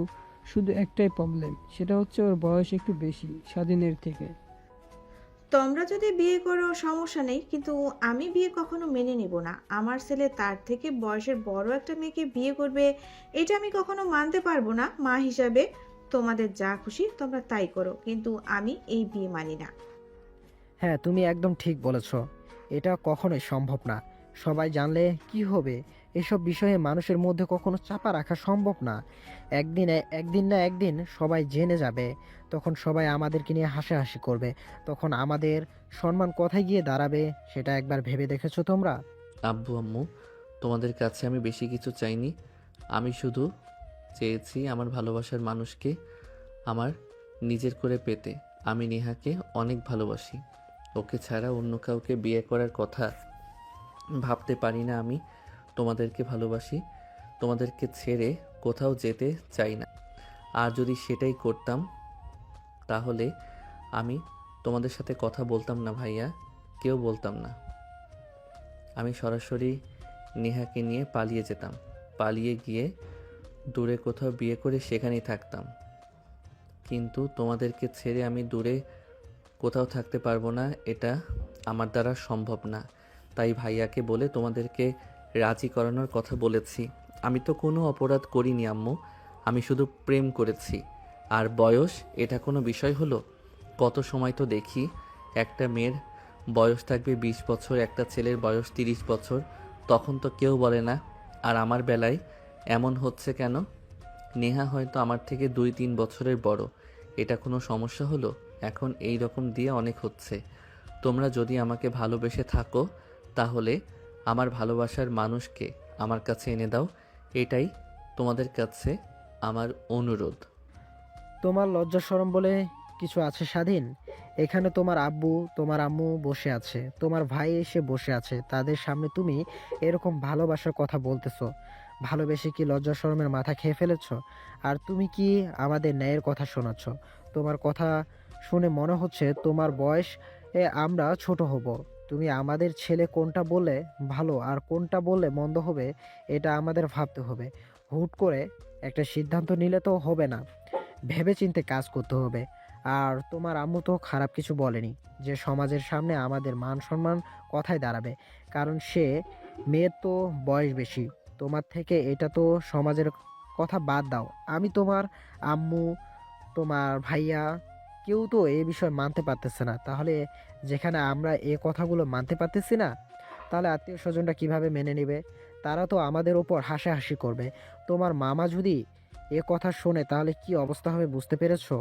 শুধু একটাই প্রবলেম, সেটা হচ্ছে ওর বয়স একটু বেশি স্বাধীনের থেকে। তোমরা যদি বিয়ে করো সমস্যা নেই, কিন্তু আমি বিয়ে কখনো মেনে নিব না। আমার ছেলে তার থেকে বয়সের বড় একটা মেয়েকে বিয়ে করবে, এটা আমি কখনো মানতে পারবো না মা হিসাবে। তোমাদের যা খুশি তোমরা তাই করো, কিন্তু আমি এই বিয়ে মানি না। হ্যাঁ, তুমি একদম ঠিক বলেছ। এটা কখনোই সম্ভব না। সবাই জানলে কি হবে? এসব বিষয়ে মানুষের মধ্যে কখনো চাপা রাখা সম্ভব না। একদিন না একদিন সবাই জেনে যাবে। তখন সবাই আমাদেরকে নিয়ে হাসাহাসি করবে। তখন আমাদের সম্মান কোথায় গিয়ে দাঁড়াবে সেটা একবার ভেবে দেখেছো তোমরা? আব্বু আম্মু, তোমাদের কাছে আমি বেশি কিছু চাইনি। আমি শুধু চেয়েছি আমার ভালোবাসার মানুষকে আমার নিজের করে পেতে। আমি নেহাকে অনেক ভালোবাসি। ওকে ছাড়া অন্য কাউকে বিয়ে করার কথা ভাবতে পারি না। আমি তোমাদেরকে ভালোবাসি। তোমাদেরকে ছেড়ে কোথাও যেতে চাই না। আর যদি সেটাই করতাম তাহলে আমি তোমাদের সাথে কথা বলতাম না ভাইয়া, কেউ বলতাম না। আমি সরাসরি নেহাকে নিয়ে পালিয়ে যেতাম। পালিয়ে গিয়ে দূরে কোথাও বিয়ে করে সেখানেই থাকতাম। কিন্তু তোমাদেরকে ছেড়ে আমি দূরে কোথাও থাকতে পারবো না, এটা আমার দ্বারা সম্ভব না। তাই ভাইয়াকে বলে তোমাদেরকে রাজি করানোর কথা বলেছি। আমি তো কোনো অপরাধ করিনি আম্মু, আমি শুধু প্রেম করেছি। আর বয়স এটা কোনো বিষয় হলো? কত সময় তো দেখি একটা মেয়ের বয়স থাকবে 20 বছর, একটা ছেলের বয়স 30 বছর, তখন তো কেউ বলে না। আর আমার বেলায় এমন হচ্ছে কেন? নেহা হয়তো আমার থেকে 2-3 বছরের বড়, এটা কোনো সমস্যা হলো? এখন এই রকম দিয়ে অনেক হচ্ছে। তোমরা যদি আমাকে ভালোবেসে থাকো তাহলে আমার ভালোবাসার মানুষকে আমার কাছে এনে দাও, এটাই তোমাদের কাছে আমার অনুরোধ। তোমার লজ্জা শরম বলে কিছু আছে স্বাধীন? এখানে তোমার আব্বু তোমার আম্মু বসে আছে, তোমার ভাই এসে বসে আছে, তাদের সামনে তুমি এরকম ভালোবাসার কথা বলতেছো? ভালোবেসে কি লজ্জা শরমের মাথা খেয়ে ফেলেছো? আর তুমি কি আমাদের ন্যায়ের কথা শোনাচ্ছ? তোমার কথা শুনে মনে হচ্ছে তোমার বয়স আমরা ছোট হব। তুমি আমাদের ছেলে কোনটা বললে ভালো আর কোনটা বললে মন্দ হবে এটা আমাদের ভাবতে হবে। হুট করে একটা সিদ্ধান্ত নিলে তো হবে না, ভেবেচিন্তে কাজ করতে হবে। আর তোমার আম্মু তো খারাপ কিছু বলেনি, যে সমাজের সামনে আমাদের মান সম্মান কথায় দাঁড়াবে। কারণ সে মেয়ের তো বয়স বেশি তোমার থেকে, এটা তো সমাজের কথা বাদ দাও। আমি তোমার আম্মু তোমার ভাইয়া কেউ তো এই বিষয় মানতে পারতেছে না। তাহলে যেখানে আমরা এ কথাগুলো মানতে পারতেছি না, তাহলে আত্মীয় স্বজনরা কিভাবে মেনে নেবে? তারা তো আমাদের ওপর হাসাহাসি করবে। তোমার মামা যদি এ কথা শোনে তাহলে কি অবস্থা হবে বুঝতে পেরেছো?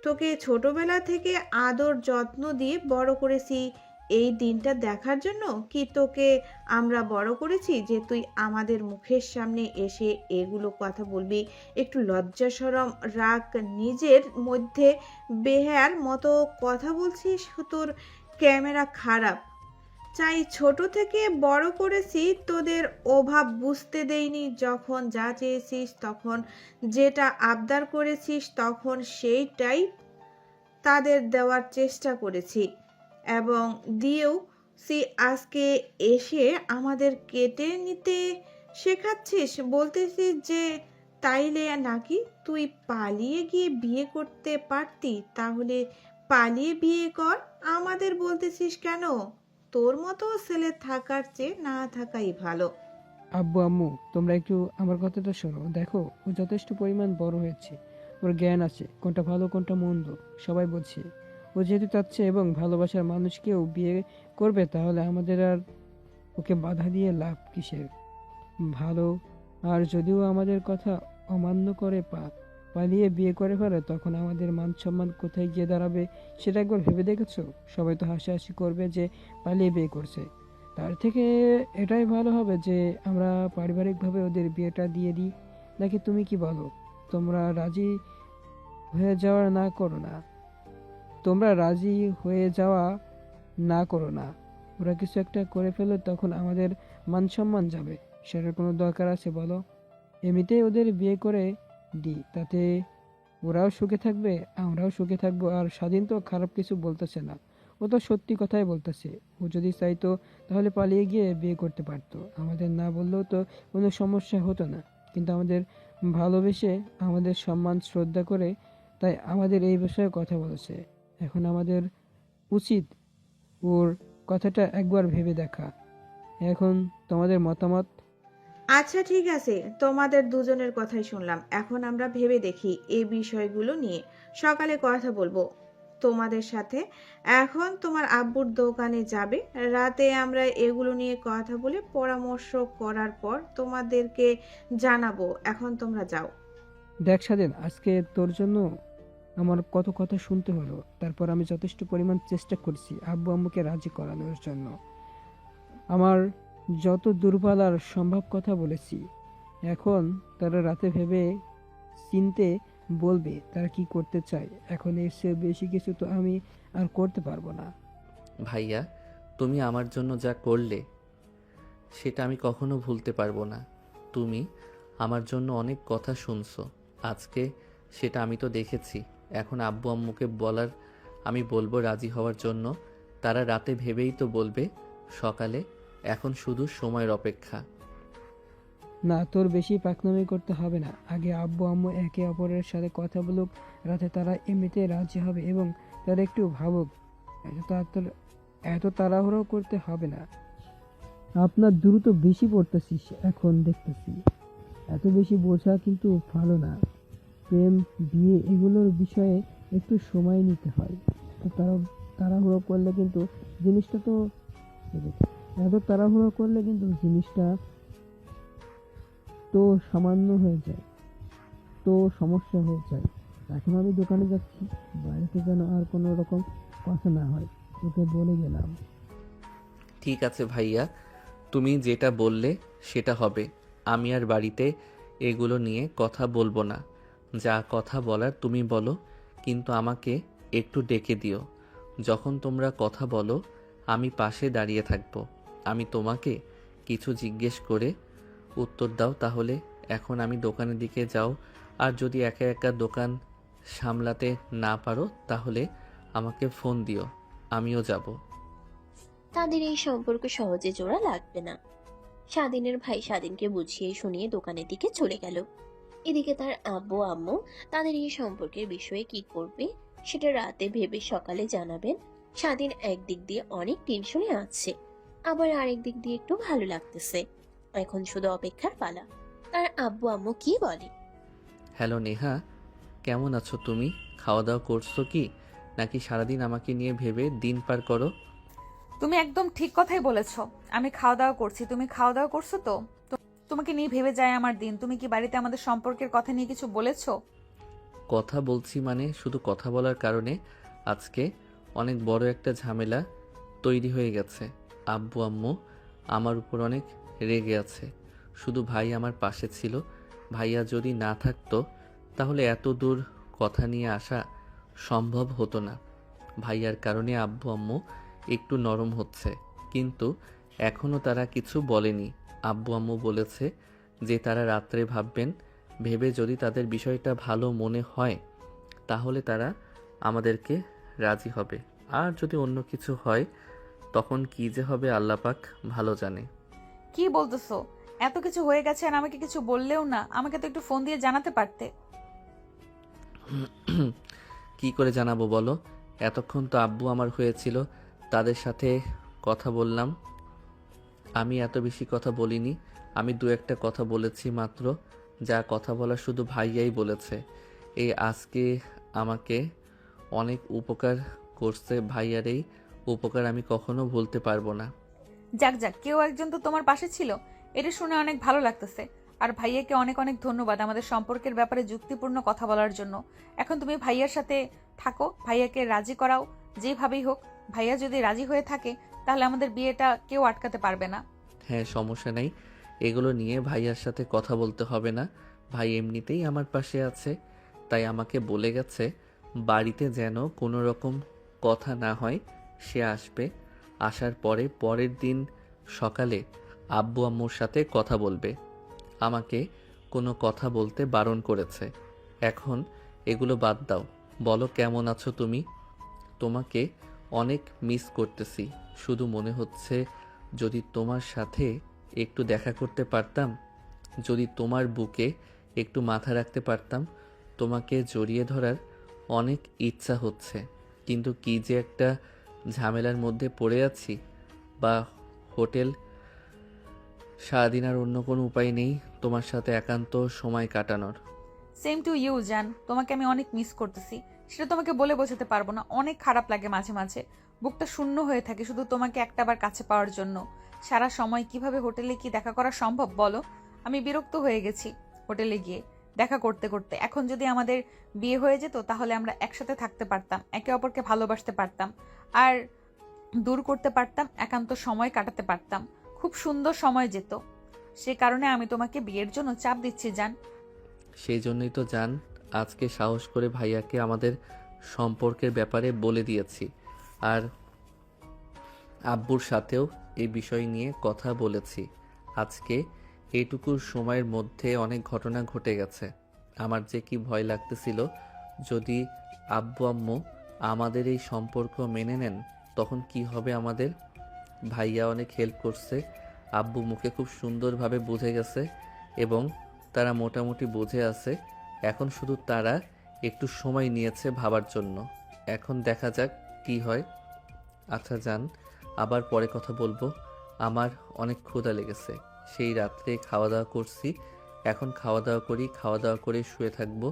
তোকে ছোটবেলা থেকে আদর যত্ন দিয়ে বড় করেছি এই দিনটা দেখার জন্য, কি তোকে আমরা বড় করেছি যে তুই আমাদের মুখের সামনে এসে এগুলো কথা বলবি? একটু লজ্জা শরম রাখ নিজের মধ্যে। বেহায়ার মতো কথা বলছিস, তোর ক্যামেরা খারাপ। চাই ছোট থেকে বড় করেছি, তোদের অভাব বুঝতে দেইনি। যখন যা চেয়েছিস, তখন যেটা আবদার করেছিস, তখন সেইটাই তাদের দেওয়ার চেষ্টা করেছি এবং দিয়েও আজকে এসে আমাদের কেটে নিতে শেখাচ্ছিস। বলতেছিস যে তাইলে নাকি তুই পালিয়ে গিয়ে বিয়ে করতে পারতি, তাহলে পালিয়ে বিয়ে কর। আমাদের বলতেছিস কেন? তোর মতো ছেলে থাকার চেয়ে না থাকাই ভালো। আব্বু আম্মু, তোমরা একটু আমার কথাটা শোনো। দেখো, ও যথেষ্ট পরিমাণ বড় হয়েছে, ওর জ্ঞান আছে, কোনটা ভালো কোনটা মন্দ সবাই বলছে। ও যেহেতু চাচ্ছে এবং ভালোবাসার মানুষকেও বিয়ে করবে, তাহলে আমাদের আর ওকে বাধা দিয়ে লাভ কিসের? ভালো। আর যদিও আমাদের কথা অমান্য করে পালিয়ে বিয়ে করে ফেলে, তখন আমাদের মান সম্মান কোথায় গিয়ে দাঁড়াবে সেটা একবার ভেবে দেখেছো? সবাই তো হাসাহাসি করবে যে পালিয়ে বিয়ে করছে। তার থেকে এটাই ভালো হবে যে আমরা পারিবারিকভাবে ওদের বিয়েটা দিয়ে দিই। নাকি তুমি কি বলো? তোমরা রাজি হয়ে যাওয়া না করো না, তোমরা রাজি হয়ে যাওয়া না করো না। ওরা কিছু একটা করে ফেলে, তখন আমাদের মান সম্মান যাবে। সেটার কোনো দরকার আছে বলো? এমনিতেই ওদের বিয়ে করে দিই, তাতে ওরাও সুখে থাকবে, আমরাও সুখে থাকবো। আর স্বাধীন তো খারাপ কিছু বলতেছে না, ও তো সত্যি কথাই বলতেছে। ও যদি চাইতো তাহলে পালিয়ে গিয়ে বিয়ে করতে পারতো, আমাদের না বললেও তো কোনো সমস্যা হতো না। কিন্তু আমাদের ভালোবেসে, আমাদের সম্মান শ্রদ্ধা করে, তাই আমাদের এই বিষয়ে কথা বলেছে। এখন আমাদের উচিত ওর কথাটা একবার ভেবে দেখা। এখন তোমাদের মতামত? আচ্ছা ঠিক আছে, তোমাদের দুজনের কথাই শুনলাম। এখন আমরা ভেবে দেখি এই বিষয়গুলো নিয়ে, সকালে কথা বলবো। তোমাদের সাথে। এখন তোমার আব্বুর দোকানে যাবে, রাতে আমরা এগুলো নিয়ে কথা বলে পরামর্শ করার পর তোমাদেরকে জানাবো। এখন তোমরা যাও। দেখ স্বাধীন, আজকে তোর জন্য আমার কত কথা শুনতে হলো, তারপর আমি যথেষ্ট পরিমাণ চেষ্টা করছি আব্বু আম্মুকে রাজি করানোর জন্য। আমার যত দুর্বল আর সম্ভব কথা বলেছি। এখন তারা রাতে ভেবে চিনতে বলবে তারা কি করতে চায়। এখন এর চেয়ে বেশি কিছু তো আমি আর করতে পারবো না। ভাইয়া, তুমি আমার জন্য যা করলে সেটা আমি কখনো ভুলতে পারবো না। তুমি আমার জন্য অনেক কথা শুনছো আজকে, সেটা আমি তো দেখেছি। এখন আব্বু আম্মুকে বলার আমি বলবো রাজি হওয়ার জন্য। তারা রাতে ভেবেই তো বলবে সকালে। এখন শুধু সময়ের অপেক্ষা। না, তোর বেশি পাকনামি করতে হবে না। আগে আব্বু আম্মু একে অপরের সাথে কথা বলুক, রাতে তারা এমনিতে রাজি হবে এবং তারা একটু ভাবুক। এত তাড়াহুড়ো করতে হবে না। আপনার দ্রুত বেশি পড়তেছিস এখন দেখতেছি। এত বেশি বোঝা কিন্তু ভালো না। প্রেম, বিয়ে এগুলোর বিষয়ে একটু সময় নিতে হয়। তো তাড়াহুড়ো করলে কিন্তু জিনিসটা তো এত তাড়াহুড়ো করলে কিন্তু জিনিসটা তো সামান্য হয়ে যায়, তো সমস্যা হয়ে যায়। এখন আমি দোকানে যাচ্ছি, বাড়িতে যেন আর কোনো রকম কথা না হয়, তোকে বলে গেলাম। ঠিক আছে ভাইয়া, তুমি যেটা বললে সেটা হবে। আমি আর বাড়িতে এগুলো নিয়ে কথা বলবো না। যা কথা বলার তুমি বলো, কিন্তু আমাকে একটু ডেকে দিও। যখন তোমরা কথা বলো আমি পাশে দাঁড়িয়ে থাকবো। আমি তোমাকে কিছু জিজ্ঞেস করে উত্তর দাও। তাহলে এখন আমি দোকানের দিকে যাও, আর যদি একা একা দোকান সামলাতে না পারো তাহলে আমাকে ফোন দিও, আমিও যাব। তাদের এই সম্পর্ক সহজে জোড়া লাগবে না। স্বাধীনের ভাই স্বাধীনকে বুঝিয়ে শুনিয়ে দোকানের দিকে চলে গেল। এদিকে তার আব্বু আম্মু তাদের এই সম্পর্কের বিষয়ে কি করবে সেটা রাতে ভেবে সকালে জানাবেন। স্বাধীন একদিক দিয়ে অনেক টেনশনে আছে, আবার আরেক দিক দিয়ে একটু ভালো লাগতেছে। এখন শুধু অপেক্ষার পালা, তার আব্বু আম্মু কি বলে। হ্যালো নেহা, কেমন আছো তুমি? খাওয়া দাওয়া করছো কি, নাকি সারাদিন আমাকে নিয়ে ভেবে দিন পার করো? তুমি একদম ঠিক কথাই বলেছো। আমি খাওয়া দাওয়া করছি, তুমি খাওয়া দাওয়া করছো তো? তোমাকে নিয়ে ভেবে যায় আমার দিন। তুমি কি বাড়িতে আমাদের সম্পর্কের কথা নিয়ে কিছু বলেছো? কথা বলছি মানে শুধু কথা বলার কারণে আজকে অনেক বড় একটা ঝামেলা তৈরি হয়ে গেছে। আব্বু আম্মু আমার উপর অনেক রেগে আছে। শুধু ভাই আমার পাশে ছিল। ভাইয়া যদি না থাকতো তাহলে এত দূর কথা নিয়ে আসা সম্ভব হতো না। ভাইয়ার কারণে আব্বু আম্মু একটু নরম হচ্ছে, কিন্তু এখনও তারা কিছু বলেনি। আব্বু আম্মু বলেছে যে তারা রাত্রে ভাববেন, ভেবে যদি তাদের বিষয়টা ভালো মনে হয় তাহলে তারা আমাদেরকে রাজি হবে। আর যদি অন্য কিছু হয় তখন কি যে হবে আল্লাহ পাক ভালো জানে। কি বলতেছো? এত কিছু হয়ে গেছে আর আমাকে কিছু বললেও না। আমাকে তো একটু ফোন দিয়ে জানাতে পারতে। কি করে জানাবো বলো? এতক্ষণ তো আব্বু আমার হয়েছিল, তাদের সাথে কথা বললাম। আমি এত বেশি কথা বলিনি। আমি দু একটা কথা বলেছি মাত্র। যা কথা বলা শুধু ভাইয়াই বলেছে। এই আজকে আমাকে অনেক উপকার করছে। ভাইয়ার এই উপকার আমি কখনো ভুলতে পারবো না। যাক যাক, কেউ একজন তো তোমার পাশে ছিল, এটা শুনে অনেক ভালো লাগতেছে। আর ভাইয়াকে অনেক অনেক ধন্যবাদ আমাদের সম্পর্কের ব্যাপারে যুক্তিপূর্ণ কথা বলার জন্য। এখন তুমি ভাইয়ার সাথে থাকো, ভাইয়াকে রাজি করাও যেভাবেই হোক। ভাইয়া যদি রাজি হয়ে থাকে তাহলে আমাদের বিয়েটা কেউ আটকাতে পারবে না। হ্যাঁ, সমস্যা নেই। এগুলো নিয়ে ভাইয়ার সাথে কথা বলতে হবে না। ভাই এমনিতেই আমার পাশে আছে। তাই আমাকে বলে গেছে বাড়িতে যেন কোনো রকম কথা না হয়। সে আসবে, আসার পরে পরের দিন সকালে আব্বু আম্মুর সাথে কথা বলবে। আমাকে কোনো কথা বলতে বারণ করেছে। এখন এগুলো বাদ দাও, বলো কেমন আছো তুমি? তোমাকে অনেক মিস করতেছি। শুধু মনে হচ্ছে যদি তোমার সাথে একটু দেখা করতে পারতাম, যদি তোমার বুকে একটু মাথা রাখতে পারতাম। তোমাকে জড়িয়ে ধরার অনেক ইচ্ছা হচ্ছে, কিন্তু কি যে একটা ঝামেলার মধ্যে পড়ে আছি। বা হোটেল, সারাদিন আর অন্য কোনো উপায় নেই তোমার সাথে একান্ত সময় কাটানোর। সেম টু ইউ জান, তোমাকে আমি অনেক মিস করতেছি। সেটা তোমাকে বলে বোঝাতে পারবো না। অনেক খারাপ লাগে মাঝে মাঝে, বুকটা শূন্য হয়ে থাকে শুধু তোমাকে একটাবার কাছে পাওয়ার জন্য। সারা সময় কিভাবে হোটেলে কি দেখা করা সম্ভব বলো? আমি বিরক্ত হয়ে গেছি হোটেলে গিয়ে দেখা করতে করতে। এখন যদি আমাদের বিয়ে হয়ে যেত তাহলে আমরা একসাথে থাকতে পারতাম, একে অপরকে ভালোবাসতে পারতাম, আর দূর করতে পারতাম, একান্ত সময় কাটাতে পারতাম, খুব সুন্দর সময় যেত। সে কারণে আমি তোমাকে বিয়ের জন্য চাপ দিচ্ছি জান। সেই জন্যই তো জান আজকে সাহস করে ভাইয়াকে আমাদের সম্পর্কের ব্যাপারে বলে দিয়েছি। আর আব্বুর সাথেও এই বিষয় নিয়ে কথা বলেছি। আজকে এইটুকু সময়ের মধ্যে অনেক ঘটনা ঘটে গেছে। আমার যে কি ভয় লাগতেছিল, যদি আব্বু আম্মু আমাদের এই সম্পর্ক মেনে নেন তখন কি হবে আমাদের। ভাইয়া অনেক হেল্প করছে, আব্বু মুখে খুব সুন্দরভাবে বুঝে গেছে এবং তারা মোটামুটি বুঝে আছে। এখন শুধু তারা একটু সময় নিয়েছে ভাবার জন্য। এখন দেখা যাক কি হয়। আচ্ছা যান, আবার পরে কথা বলবো। আমার অনেক ক্ষুধা লেগেছে, সেই রাত্রে খাওয়া দাওয়া করছি। এখন খাওয়া দাওয়া করি, খাওয়া দাওয়া করে শুয়ে থাকবো।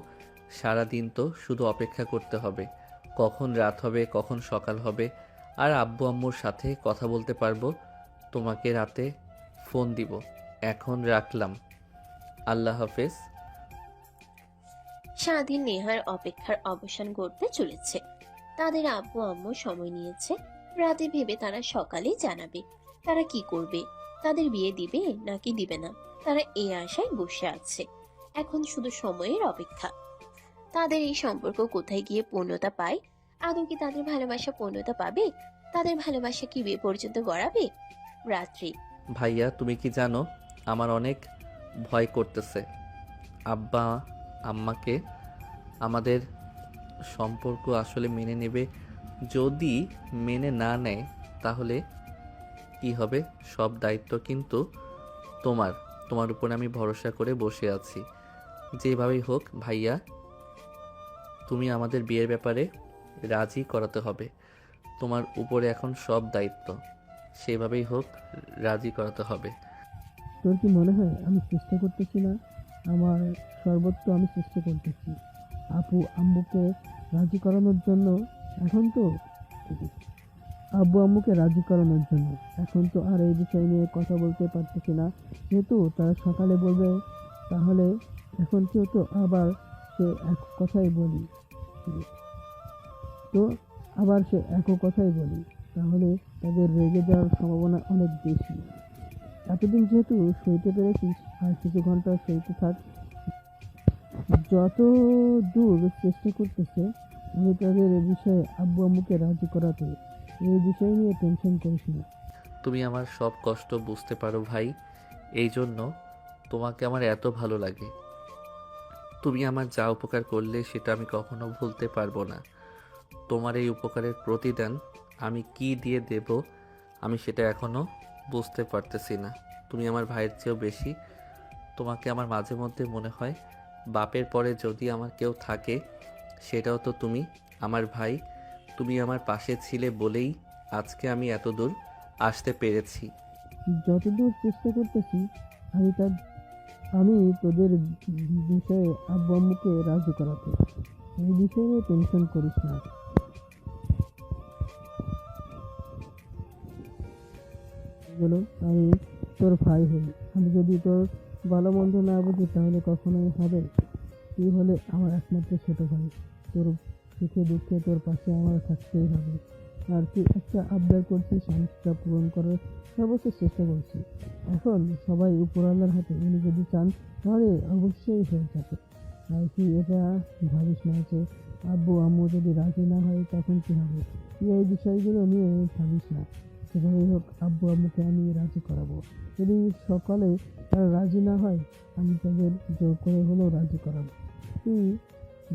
সারা দিন তো শুধু অপেক্ষা করতে হবে কখন রাত হবে কখন সকাল হবে, আর আব্বু আম্মুর সাথে কথা বলতে পারবো। তোমাকে রাতে ফোন দিব। এখন রাখলাম, আল্লাহ হাফেজ। স্বাধীন নেহার অপেক্ষার অবসান ঘটতে চলেছে। তাদের আব্বু আম্মু সময় নিয়েছে, রাতে ভেবে তারা সকালে জানাবে তারা কি করবে, তাদের বিয়ে দিবে নাকি দিবে না। তারা এই আশায় বসে আছে, এখন শুধু সময়ের অপেক্ষা। তাদের এই সম্পর্ক কোথায় গিয়ে পূর্ণতা পায়? আদৌ কি তাদের ভালোবাসা পূর্ণতা পাবে? তাদের ভালোবাসা কি বিয়ে পর্যন্ত গড়াবে? রাত্রি। ভাইয়া তুমি কি জানো, আমার অনেক ভয় করতেছে। আব্বা আম্মাকে আমাদের সম্পর্ক আসলে মেনে নেবে, যদি মেনে না নেয় তাহলে কি হবে? সব দায়িত্ব কিন্তু তোমার। তোমার উপর আমি ভরসা করে বসে আছি। যেভাবেই হোক ভাইয়া, তুমি আমাদের বিয়ের ব্যাপারে রাজি করাতে হবে। তোমার উপরে এখন সব দায়িত্ব, সেভাবেই হোক রাজি করাতে হবে। তোর কি মনে হয় আমি চেষ্টা করতেছি না? আমার সর্বোচ্চ আমি চেষ্টা করতেছি আপু আম্মুকে রাজি করানোর জন্য। এখন তো আব্বু আম্মুকে রাজি করানোর জন্য এখন তো আর এই বিষয় নিয়ে কথা বলতে পারতেছি না, যেহেতু তারা সকালে বলবে। তাহলে এখন কেউ তো আবার সে এক কথাই বলি, তো আবার সে এক কথাই বলি, তাহলে তাদের রেগে যাওয়ার সম্ভাবনা অনেক বেশি। এতদিন যেহেতু সইতে পেরেছিস, আর কিছু ঘন্টা সইতে থাক। যত দূর চেষ্টা করতেছে আমি তাদের বিষয়ে আব্বু আম্মুকে রাজি করাতে, এই বিষয় নিয়ে টেনশন করিস না। তুমি আমার সব কষ্ট বুঝতে পারো ভাই, এই জন্য তোমাকে আমার এত ভালো লাগে। তুমি আমার যা উপকার করলে সেটা আমি কখনো ভুলতে পারবো না। তোমার এই উপকারের প্রতিদান আমি কি দিয়ে দেব আমি সেটা এখনো বুঝতে পারতেছি না। তুমি আমার ভাইয়ের চেয়েও বেশি। তোমাকে আমার মাঝে মধ্যে মনে হয় বাপের পরে যদি আমার কেউ থাকে সেটাও তো তুমি। আমার ভাই, তুমি আমার পাশে ছিলে বলেই আজকে আমি এত দূর আসতে পেরেছি। যতদূর চেষ্টা করতেছি আমি তোদের বিষয়ে আব্বু আম্মুকে রাজি করাতে, এই বিষয়ে নিয়ে টেনশন করিস না। বলো, আমি তোর ভাই হই, আমি যদি তোর ভালো মন্দ না বুঝি তাহলে কখনোই হবে? তুই হলে আমার একমাত্র ছোট ভাই, তোর সুখে দুঃখে তোর পাশে আমার থাকতেই হবে। আর তুই একটা আবদার করছিস, আমি সেটা পূরণ করার সর্বোচ্চ চেষ্টা করছি। এখন সবাই উপরওয়ালার হাতে, উনি যদি চান তাহলে অবশ্যই হয়ে যাবে। আর তুই এটা ভাবিস না যে আব্বু আম্মু যদি রাজি না হয় তখন কি হবে। তুই এই বিষয়গুলো নিয়ে ভাবিস না। যেভাবেই হোক আব্বু আম্মুকে আমি রাজি করাবো। যদি সকালে তারা রাজি না হয় আমি তাদের জোর করে হলেও রাজি করাবো। তুই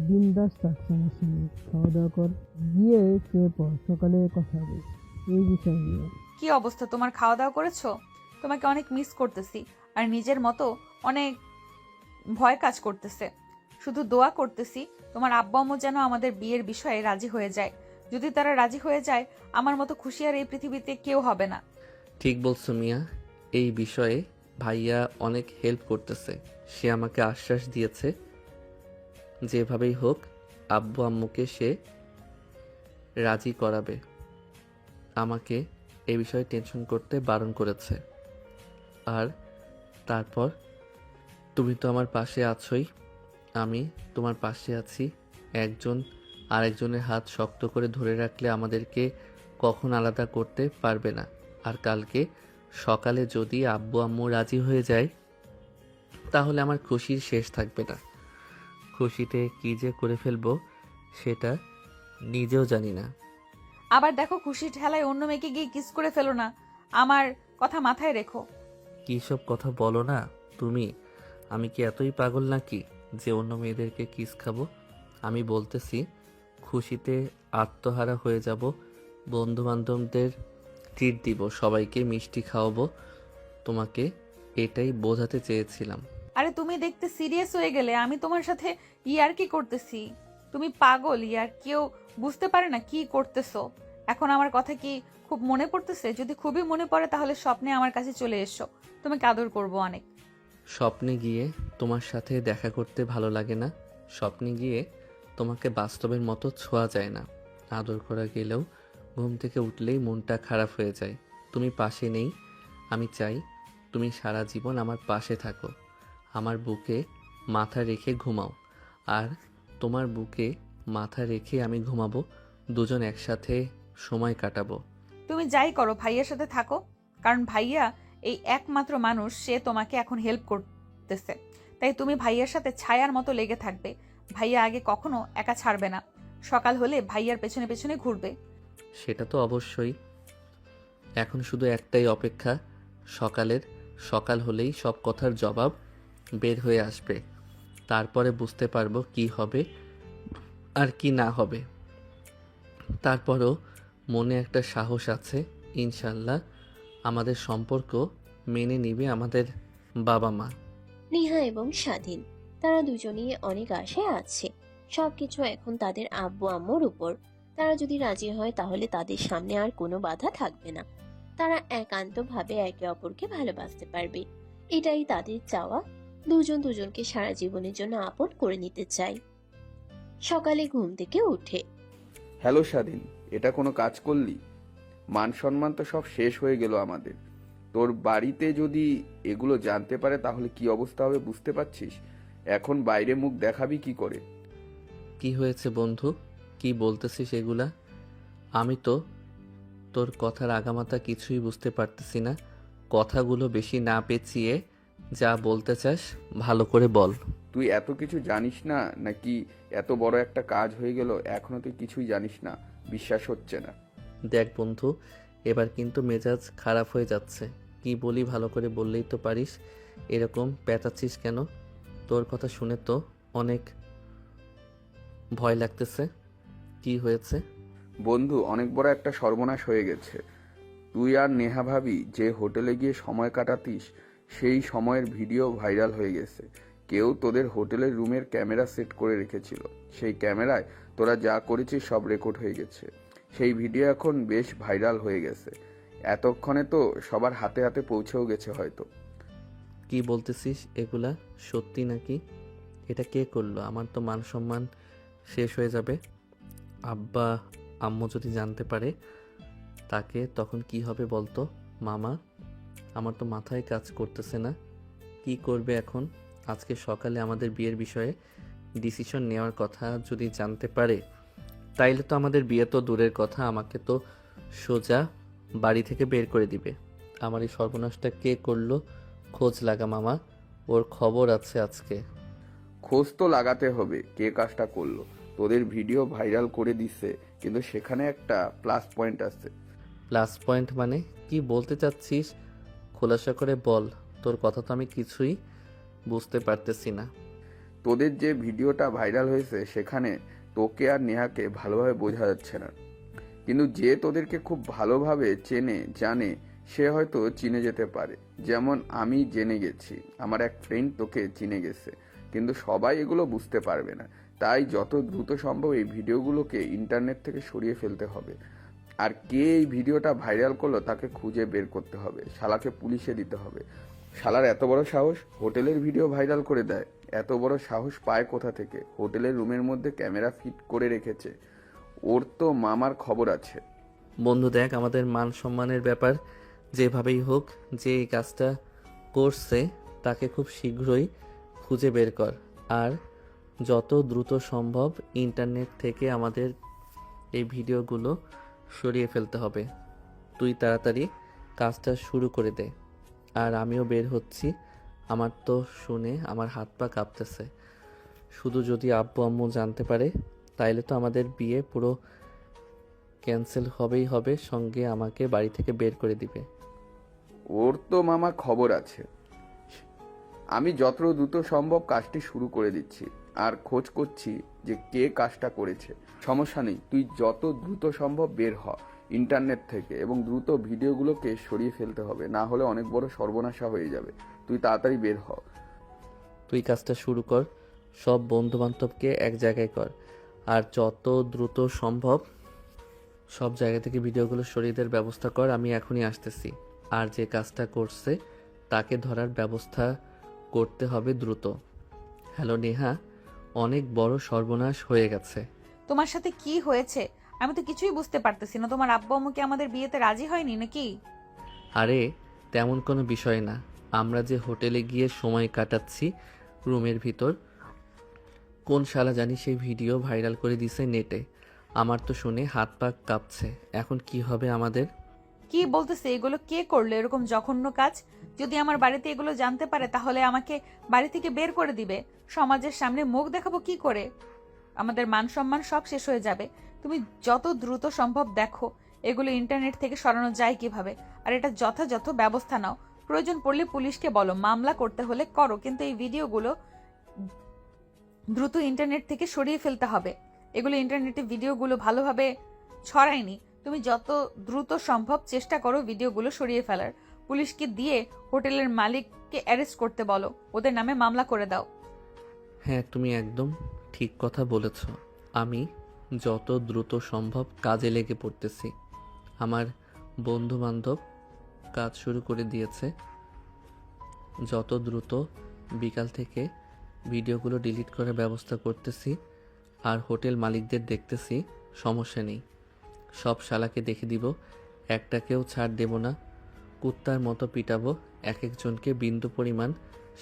বিন্দাস থাক, সমস্যা নেই। খাওয়া দাওয়া কর, গিয়ে শুয়ে পড়, সকালে কথা হবে এই বিষয় নিয়ে। কি অবস্থা তোমার? খাওয়া দাওয়া করেছো? তোমাকে অনেক মিস করতেছি, আর নিজের মতো অনেক ভয় কাজ করতেছে। শুধু দোয়া করতেছি তোমার আব্বু আম্মু যেন আমাদের বিয়ের বিষয়ে রাজি হয়ে যায়। যদি তারা রাজি হয়ে যায়, আমার মতো খুশি আর এই পৃথিবীতে কেউ হবে না। ঠিক বলছো মিয়া, এই বিষয়ে ভাইয়া অনেক হেল্প করতেছে। সে আমাকে আশ্বাস দিয়েছে যেভাবেই হোক আব্বু আম্মুকে সে রাজি করাবে। আমাকে এ বিষয়ে টেনশন করতে বারণ করেছে। আর তারপর তুমি তো আমার পাশে আছোই, আমি তোমার পাশে আছি। একজন আরেকজনের হাত শক্ত করে ধরে রাখলে আমাদেরকে কখন আলাদা করতে পারবে না। আর কালকে সকালে যদি আব্বু আম্মু রাজি হয়ে যায় তাহলে আমার খুশির শেষ থাকবে না। খুশিতে কী যে করে ফেলবো সেটা নিজেও জানি না। আবার দেখো, খুশির ঠেলায় অন্য মেয়েকে গিয়ে কিস করে ফেলো না। আমার কথা মাথায় রেখো। কী সব কথা বলো না তুমি? আমি কি এতই পাগল নাকি যে অন্য মেয়েদেরকে কিস খাবো? আমি বলতেছি খুশিতে আত্মহারা হয়ে যাব, বন্ধু বান্ধবদের ট্রিট দিব, সবাইকে মিষ্টি খাওয়াবো। তোমাকে এটাই বোঝাতে চেয়েছিলাম। আরে তুমি দেখতে সিরিয়াস হয়ে গেলে, আমি তোমার সাথে ইয়ার কি করতেছি? তুমি পাগল ইয়ার, কেউ বুঝতে পারে না কি করতেছো। এখন আমার কথা কি খুব মনে পড়তেছে? যদি খুবই মনে পড়ে তাহলে স্বপ্নে আমার কাছে চলে এসো, তোমাকে আদর করবো অনেক। স্বপ্নে গিয়ে তোমার সাথে দেখা করতে ভালো লাগে না? স্বপ্নে গিয়ে তোমাকে বাস্তবের মতো ছোঁয়া যায় না। আদর করা গেলেও ঘুম থেকে উঠলেই মনটা খারাপ হয়ে যায়। তুমি পাশে নেই। আমি চাই তুমি সারা জীবন আমার পাশে থাকো, আমার বুকে মাথা রেখে ঘুমাও। আর তোমার বুকে মাথা রেখে আমি ঘুমাবো, দুজন একসাথে সময় কাটাবো। তুমি যাই করো ভাইয়ার সাথে থাকো, কারণ ভাইয়া এই একমাত্র মানুষ, সে তোমাকে এখন হেল্প করতেছে। তাই তুমি ভাইয়ার সাথে ছায়ার মতো লেগে থাকবে। ভাইয়া আগে কখনো একা ছাড়বে না। সকাল হলে ভাইয়ার পেছনে পেছনে ঘুরবে। সেটা তো অবশ্যই। এখন শুধু একটাই অপেক্ষা, সকালের। সকাল হলেই সব কথার জবাব বের হয়ে আসবে। তারপরে বুঝতে পারবো কি হবে আর কি না হবে। তারপরও মনে একটা সাহস আছে, ইনশাল্লাহ আমাদের সম্পর্ক মেনে নিবে আমাদের বাবা মা। নেহা এবং স্বাধীন, তারা দুজনেই অনেক আশায় আছে। সবকিছু এখন তাদের আব্বু আম্মুর উপর। তারা যদি রাজি হয় তাহলে তাদের সামনে আর কোনো বাধা থাকবে না। তারা একান্তভাবে একে অপরকে ভালোবাসতে পারবে। এটাই তাদের চাওয়া। দুজন দুজনকে সারা জীবনের জন্য আপন করে নিতে চায়। সকালে ঘুম থেকে উঠে হ্যালো স্বাধীন, এটা কোনো কাজ করলি? মান সম্মান তো সব শেষ হয়ে গেল আমাদের। তোর বাড়িতে যদি এগুলো জানতে পারে তাহলে কি অবস্থা হবে বুঝতে পারছিস? এখন বাইরে মুখ দেখাবি কি করে? কি হয়েছে বন্ধু, কি বলতেছিস এগুলা? আমি তো তোর কথার আগামাথা কিছুই বুঝতে পারতেছি না। কথাগুলো বেশি না পেঁচিয়ে যা বলতে চাস ভালো করে বল। তুই এত কিছু জানিস না নাকি? এত বড় একটা কাজ হয়ে গেল এখনো তুই কিছুই জানিস না? বিশ্বাস হচ্ছে না। দেখ বন্ধু, এবার কিন্তু মেজাজ খারাপ হয়ে যাচ্ছে। কি বলি ভালো করে বললেই তো পারিস। এরকম পেঁচাচ্ছিস কেন? তোর কথা শুনে তো অনেক ভয় লাগতেছে। কি হয়েছে? বন্ধু, অনেক বড় একটা সর্বনাশ হয়ে গেছে। তুই আর নেহা ভাবি যে হোটেলে গিয়ে সময় কাটাতিস, সেই সময়ের ভিডিও ভাইরাল হয়ে গেছে। কেউ তোদের হোটেলের রুমের ক্যামেরা সেট করে রেখেছিল। সেই ক্যামেরায় তোরা যা করেছিস সব রেকর্ড হয়ে গেছে। সেই ভিডিও এখন বেশ ভাইরাল হয়ে গেছে। এতক্ষণে তো সবার হাতে হাতে পৌঁছেও গেছে হয়তো। কি বলতেছিস এগুলা? সত্যি নাকি? এটা কে করলো? আমার তো মান সম্মান শেষ হয়ে যাবে। আব্বা আম্মু যদি জানতে পারে তাকে তখন কি হবে বলতো? মামা, আমার তো মাথায় কাজ করতেছে না। কি করবে এখন? আজকে সকালে আমাদের বিয়ের বিষয়ে ডিসিশন নেওয়ার কথা যদি জানতে পারে তাইলে তো আমাদের বিয়ে তো দূরের কথা, আমাকে তো সোজা বাড়ি থেকে বের করে দিবে। আমার এই সর্বনাশটা কে করলো? খোঁজ লাগা মামা, ওর খবর আছে আজকে। খোঁজ তো লাগাতে হবে কে কাজটা করলো। তোদের ভিডিও ভাইরাল করে দিচ্ছে, কিন্তু সেখানে একটা প্লাস পয়েন্ট আছে। প্লাস পয়েন্ট মানে কি বলতে চাচ্ছিস? খোলাসা করে বল, তোর কথা তো আমি কিছুই বুঝতে পারতেছি না। তোদের যে ভিডিওটা ভাইরাল হয়েছে সেখানে তোকে আর নেহাকে ভালোভাবে বোঝা যাচ্ছে না, কিন্তু যে তোদেরকে খুব ভালোভাবে চেনে জানে সে হয়তো চিনে যেতে পারে। যেমন আমি জেনে গেছি, আমার এক ফ্রেন্ড তোকে চিনে গেছে, কিন্তু সবাই এগুলো বুঝতে পারবে না। তাই যত দ্রুত সম্ভব এই ভিডিওগুলোকে ইন্টারনেট থেকে সরিয়ে ফেলতে হবে। আর কে এই ভিডিওটা ভাইরাল করলো তাকে খুঁজে বের করতে হবে, শালাকে পুলিশে দিতে হবে। শালার এত বড় সাহস, হোটেলের ভিডিও ভাইরাল করে দেয়। এত বড় সাহস পায় কোথা থেকে? হোটেলের রুমের মধ্যে ক্যামেরা ফিট করে রেখেছে। ওর তো মামার খবর আছে। বন্ধু দেখ, আমাদের মান সম্মানের ব্যাপার, যেভাবেই হোক যে এই কাজটা করছে তাকে খুব শীঘ্রই খুঁজে বের কর। আর যত দ্রুত সম্ভব ইন্টারনেট থেকে আমাদের এই ভিডিওগুলো সরিয়ে ফেলতে হবে। তুই তাড়াতাড়ি কাজটা শুরু করে দে। আর আমিও বের হচ্ছি। আমার তো শুনে আমার হাত পা কাঁপতেছে। শুধু যদি আব্বু আম্মু জানতে পারে তাইলে তো আমাদের বিয়ে পুরো ক্যান্সেল হবেই হবে, সঙ্গে আমাকে বাড়ি থেকে বের করে দিবে। ওর তো মামা খবর আছে। আমি যত দ্রুত সম্ভব কাজটি শুরু করে দিচ্ছি আর খোঁজ করছি যে কে কাজটা করেছে। সমস্যা নেই, তুই যত দ্রুত সম্ভব বের হ ইন্টারনেট থেকে, এবং দ্রুত ভিডিওগুলোকে সরিয়ে ফেলতে হবে, না হলে অনেক বড় সর্বনাশা হয়ে যাবে। তুই তাড়াতাড়ি বের হ। তুই কাজটা শুরু কর, সব বন্ধু বান্ধবকে এক জায়গায় কর, আর যত দ্রুত সম্ভব সব জায়গা থেকে ভিডিওগুলো সরিয়ে দেওয়ার ব্যবস্থা কর। আমি এখনই আসতেছি। আর যে কাজটা করছে তাকে ধরার ব্যবস্থা করতে হবে দ্রুত। হ্যালো নেহা, অনেক বড় সর্বনাশ হয়ে গেছে। তোমার সাথে কি হয়েছে? আমি তো কিছুই বুঝতে পারতেছি না। তোমার আব্বু আম্মু কি আমাদের বিয়েতে রাজি হয়নি নাকি? আরে তেমন কোনো বিষয় না। আমরা যে হোটেলে গিয়ে সময় কাটাচ্ছি রুমের ভিতর, কোন শালা জানি সেই ভিডিও ভাইরাল করে দিছে নেটে। আমার তো শুনে হাত পা কাঁপছে। এখন কি হবে আমাদের? কি বলতেছে এগুলো? কে করলো এরকম জঘন্য কাজ? যদি আমার বাড়িতে এগুলো জানতে পারে তাহলে আমাকে বাড়ি থেকে বের করে দিবে। সমাজের সামনে মুখ দেখাবো কি করে? আমাদের মান সম্মান সব শেষ হয়ে যাবে। তুমি যত দ্রুত সম্ভব দেখো এগুলো ইন্টারনেট থেকে সরানো যায় কিভাবে, আর এটা যথাযথ ব্যবস্থা নাও। প্রয়োজন পড়লে পুলিশকে বলো, মামলা করতে হলে করো, কিন্তু এই ভিডিওগুলো দ্রুত ইন্টারনেট থেকে সরিয়ে ফেলতে হবে। এগুলো ইন্টারনেটে ভিডিওগুলো ভালোভাবে ছড়ায়নি। তুমি যত দ্রুত সম্ভব চেষ্টা করো ভিডিওগুলো সরিয়ে ফেলার। পুলিশকে দিয়ে হোটেলের মালিককে অ্যারেস্ট করতে বলো, ওদের নামে মামলা করে দাও। হ্যাঁ, তুমি একদম ঠিক কথা বলেছ। আমি যত দ্রুত সম্ভব কাজে লেগে পড়তেছি। আমার বন্ধু বান্ধব কাজ শুরু করে দিয়েছে। যত দ্রুত বিকাল থেকে ভিডিওগুলো ডিলিট করার ব্যবস্থা করতেছি। আর হোটেল মালিকদের দেখতেছি, সমস্যা নেই। সব শালাকে দেখে দিব, একটাকেও ছাড় দেব না। কুত্তার মতো পিটাবো এক একজনকে, বিন্দু পরিমাণ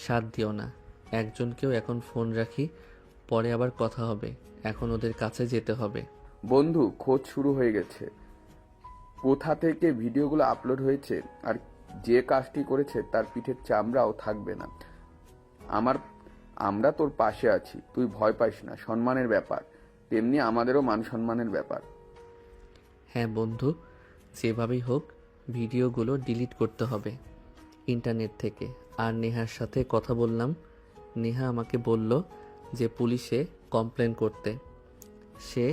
সাথ দিও না। একজনকেও এখন ফোন রাখি, পরে আবার কথা হবে। এখন ওদের কাছে যেতে হবে। বন্ধু, খোঁজ শুরু হয়ে গেছে। কোথা থেকে ভিডিওগুলো আপলোড হয়েছে আর যে কাজটি করেছে তার পিঠের চামড়াও থাকবে না। আমরা তোর পাশে আছি, তুই ভয় পাইস না। সম্মানের ব্যাপার, তেমনি আমাদেরও মান সম্মানের ব্যাপার। হ্যাঁ বন্ধু, যেভাবেই হোক ভিডিওগুলো ডিলিট করতে হবে ইন্টারনেট থেকে। আর নেহার সাথে কথা বললাম। নেহা আমাকে বলল যে পুলিশে কমপ্লেন করতে। সে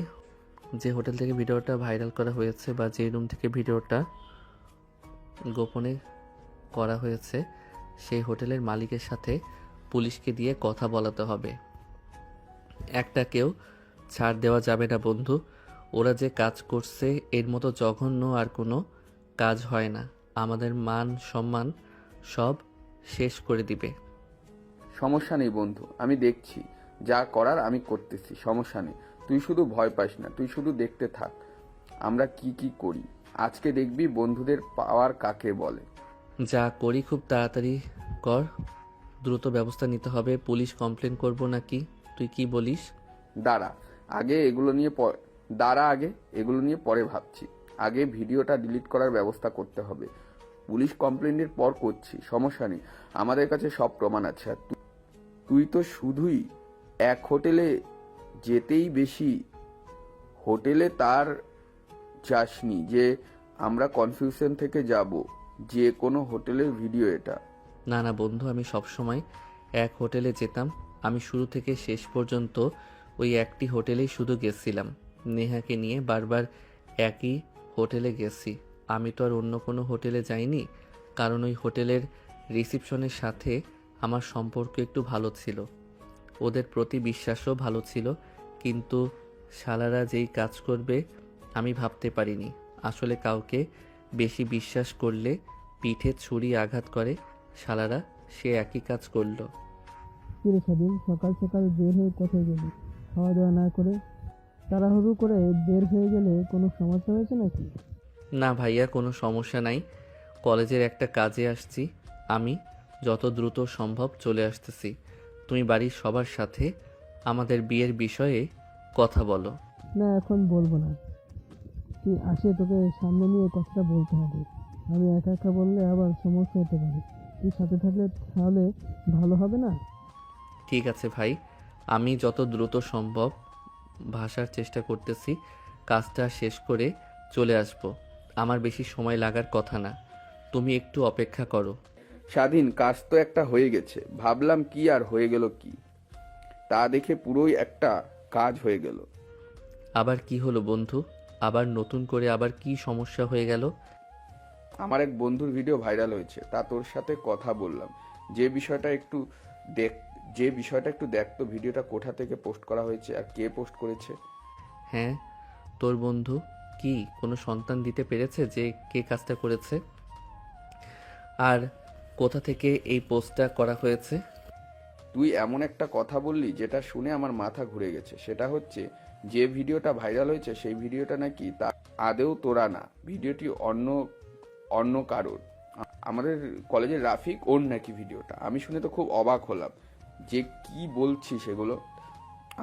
যে হোটেল থেকে ভিডিওটা ভাইরাল করা হয়েছে বা যে রুম থেকে ভিডিওটা গোপনে করা হয়েছে সেই হোটেলের মালিকের সাথে পুলিশকে দিয়ে কথা বলাতে হবে। একটাকেও ছাড় দেওয়া যাবে না বন্ধু। ওরা যে কাজ করছে এর মতো জঘন্য আর কোনো কাজ হয় না। আমাদের মান সম্মান সব শেষ করে দিবে। সমস্যা নেই বন্ধু, আমি দেখছি, যা করার আমি করতেছি, সমস্যা নেই। তুই শুধু ভয় পাস না, তুই শুধু দেখতে থাক আমরা কি কি করি। আজকে দেখবি বন্ধুদের পাওয়ার কাকে বলে। যা করি খুব তাড়াতাড়ি কর, দ্রুত ব্যবস্থা নিতে হবে। পুলিশ কমপ্লেন করব নাকি, তুই কি বলিস? দাঁড়া আগে এগুলো নিয়ে পরে ভাবছি। আগে ভিডিওটা ডিলিট করার ব্যবস্থা করতে হবে। পুলিশ কমপ্লেনের পর করছি, সমস্যা নেই। আমাদের কাছে সব প্রমাণ আছে। আর তুই তো শুধুই এক হোটেলে যেতেই বেশি হোটেলে তার যাসনি যে আমরা কনফিউশন থেকে যাব যে কোনো হোটেলের ভিডিও এটা। না না বন্ধু, আমি সবসময় এক হোটেলে যেতাম। আমি শুরু থেকে শেষ পর্যন্ত ওই একটি হোটেলেই শুধু গেছিলাম। নেহাকে নিয়ে বারবার একই হোটেলে গেছি। আমি তো আর অন্য কোনো হোটেলে যাইনি, কারণ ওই হোটেলের রিসিপশনের সাথে আমার সম্পর্ক একটু ভালো ছিল, ওদের প্রতি বিশ্বাসও ভালো ছিল। কিন্তু শালারা যেই কাজ করবে আমি ভাবতে পারিনি। আসলে কাউকে বেশি বিশ্বাস করলে পিঠে ছুরি আঘাত করে। শালারা সে একই কাজ করলো। কিরে স্বাধীন, সকাল সকাল বের হয়ে কোথায় গেলি? খাওয়া দাওয়া না করে তাড়াহুড়ো করে বের হয়ে গেলে কোনো সমস্যা হয়েছে নাকি? না ভাইয়া, কোনো সমস্যা নাই। কলেজের একটা কাজে আসছি। আমি যত দ্রুত সম্ভব চলে আসতেছি। তুমি বাড়ির সবার সাথে আমাদের বিয়ের বিষয়ে কথা বলো। না, এখন বলবো না। তুই আসে তোকে সামনে নিয়ে কথাটা বলতে হবে। আমি একা একা বললে আবার সমস্যা হতে পারে। তুই সাথে থাকলে তাহলে ভালো হবে না? ঠিক আছে ভাই, আমি যত দ্রুত সম্ভব ভাষার চেষ্টা করতেছি। কাজটা শেষ করে চলে আসব। আমার বেশি সময় লাগার কথা না। তুমি একটু অপেক্ষা করো। স্বাধীন, কাজ তো একটা হয়ে গেছে, ভাবলাম কি আর হয়ে গেল কি, তা দেখে পুরোই একটা কাজ হয়ে গেল। আবার কি হলো বন্ধু? আবার নতুন করে আবার কি সমস্যা হয়ে গেল? আমার এক বন্ধুর ভিডিও ভাইরাল হয়েছে, তা তোর সাথে কথা বললাম। যে বিষয়টা একটু দেখ যে বিষয়টা একটু দেখতো, ভিডিওটা কোথা থেকে পোস্ট করা হয়েছে আর কে পোস্ট করেছে। হ্যাঁ, তোর বন্ধু কি কোনো সন্তান দিতে পেরেছে যে কে কাজটা করেছে? আর কোথা থেকে এই পোস্টটা করা হয়েছে? তুই এমন একটা কথা বললি যেটা শুনে আমার মাথা ঘুরে গেছে। সেটা হচ্ছে, যে ভিডিওটা ভাইরাল হয়েছে সেই ভিডিওটা নাকি তা আদেও তোরা না, ভিডিওটি অন্য অন্য কারোর। আমাদের কলেজের রাফিক ওর নাকি ভিডিওটা। আমি শুনে তো খুব অবাক হলাম যে কি বলছি সেগুলো।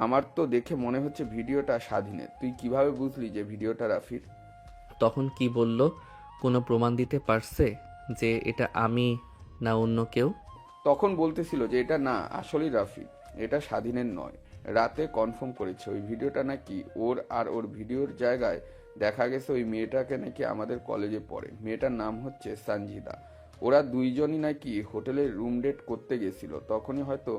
আমার তো দেখে মনে হচ্ছে ভিডিওটা স্বাধীনের। তুই কিভাবে বুঝলি যে ভিডিওটা রাফির? তখন কি বলল? কোনো প্রমাণ দিতে পারছে যে এটা আমি না অন্য কেউ? তখন বলতেছিল যে এটা না, আসলেই রাফি, এটা স্বাধীনের নয়। রাতে কনফার্ম করেছে ওই ভিডিওটা নাকি ওর, আর ওর ভিডিওর জায়গায় দেখা গেছে ওই মেয়েটাকে নাকি আমাদের কলেজে পড়ে। মেয়েটার নাম হচ্ছে সঞ্জিদা। ওরা দুইজনই নাকি হোটেলে রুম ডেট করতে গেছিল, তখনই হয়তো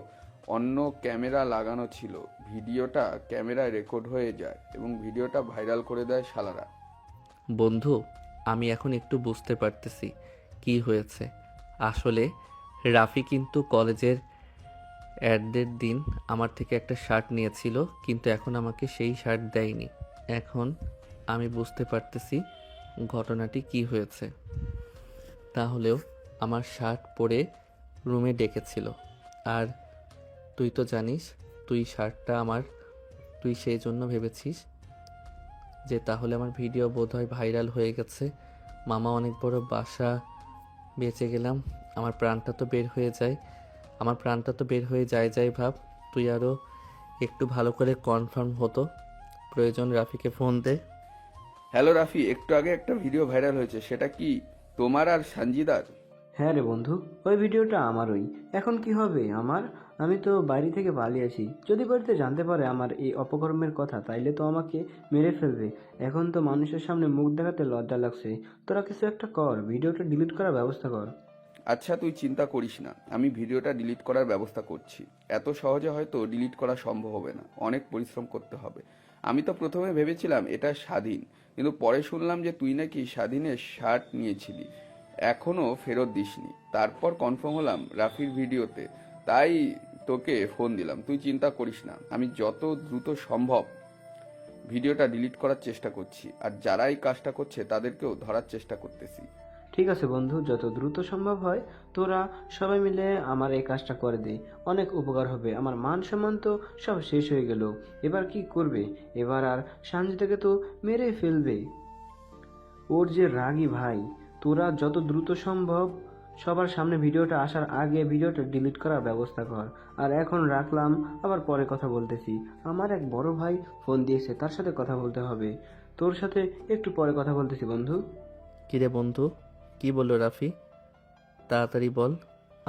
অন্য ক্যামেরা লাগানো ছিল। ভিডিওটা ক্যামেরায় রেকর্ড হয়ে যায় এবং ভিডিওটা ভাইরাল করে দেয় শালারা। বন্ধু, আমি এখন একটু বুঝতে পারতেছি কি হয়েছে। আসলে রাফি কিন্তু কলেজের অ্যাডের দিন আমার থেকে একটা শার্ট নিয়েছিল, কিন্তু এখন আমাকে সেই শার্ট দেয়নি। এখন আমি বুঝতে পারতেছি ঘটনাটি কি হয়েছে। তাহলেও আমার শার্ট পরে রুমে ডেকেছিল। আর তুই তো জানিস, তুই শার্টটা আমার, তুই সেই জন্য ভেবেছিস যে তাহলে আমার ভিডিও বোধহয় ভাইরাল হয়ে গেছে, মামা অনেক বড় বাসা, বেঁচে গেলাম। আমার প্রাণটা তো বের হয়ে যায়, আমার প্রাণটা তো বের হয়ে যায় ভাব। তুই আরও একটু ভালো করে কনফার্ম হতো। প্রয়োজন রাফিকে ফোন দে। হ্যালো রাফি, একটু আগে একটা ভিডিও ভাইরাল হয়েছে, সেটা কি তোমার আর সঞ্জিদার? হ্যাঁ রে বন্ধু, ওই ভিডিওটা আমারই। এখন কি হবে আমার? আমি তো বাড়ি থেকে পালিয়েছি। যদি বাড়িতে জানতে পারে আমার এই অপকর্মের কথা, তাইলে তো আমাকে মেরে ফেলবে। এখন তো মানুষের সামনে মুখ দেখাতে লজ্জা লাগছে। তোরা কিছু একটা কর, ভিডিওটা ডিলিট করার ব্যবস্থা কর। আচ্ছা, তুই চিন্তা করিস না, আমি ভিডিওটা ডিলিট করার ব্যবস্থা করছি। এত সহজে হয়তো ডিলিট করা সম্ভব হবে না, অনেক পরিশ্রম করতে হবে। আমি তো প্রথমে ভেবেছিলাম এটা স্বাধীন, কিন্তু পরে শুনলাম যে তুই নাকি স্বাধীনের শার্ট নিয়েছিলি, এখনো ফেরত দিসনি। তারপর কনফার্ম হলাম রাফির ভিডিওতে, তাই তোকে ফোন দিলাম। তুই চিন্তা করিস না, আমি যত দ্রুত সম্ভব ভিডিওটা ডিলিট করার চেষ্টা করছি, আর যারা এই কাজটা করছে তাদেরকেও ধরার চেষ্টা করতেছি। ঠিক আছে বন্ধু, যত দ্রুত সম্ভব হয় তোরা সবাই মিলে আমার এই কাজটা করে দে। অনেক উপকার হবে। আমার মান সম্মান তো সব শেষ হয়ে গেল। এবার কি করবে? এবার আর সানজিদাকে তো মেরে ফেলবে। ওর যে রাগী ভাই। তোরা যত দ্রুত সম্ভব সবার সামনে ভিডিওটা আসার আগে ভিডিওটা ডিলিট করার ব্যবস্থা কর। আর এখন রাখলাম, আবার পরে কথা বলতেছি। আমার এক বড় ভাই ফোন দিয়েছে, তার সাথে কথা বলতে হবে। তোর সাথে একটু পরে কথা বলতেছি বন্ধু। কিরে বন্ধু, কি বললো রাফি? তাড়াতাড়ি বল,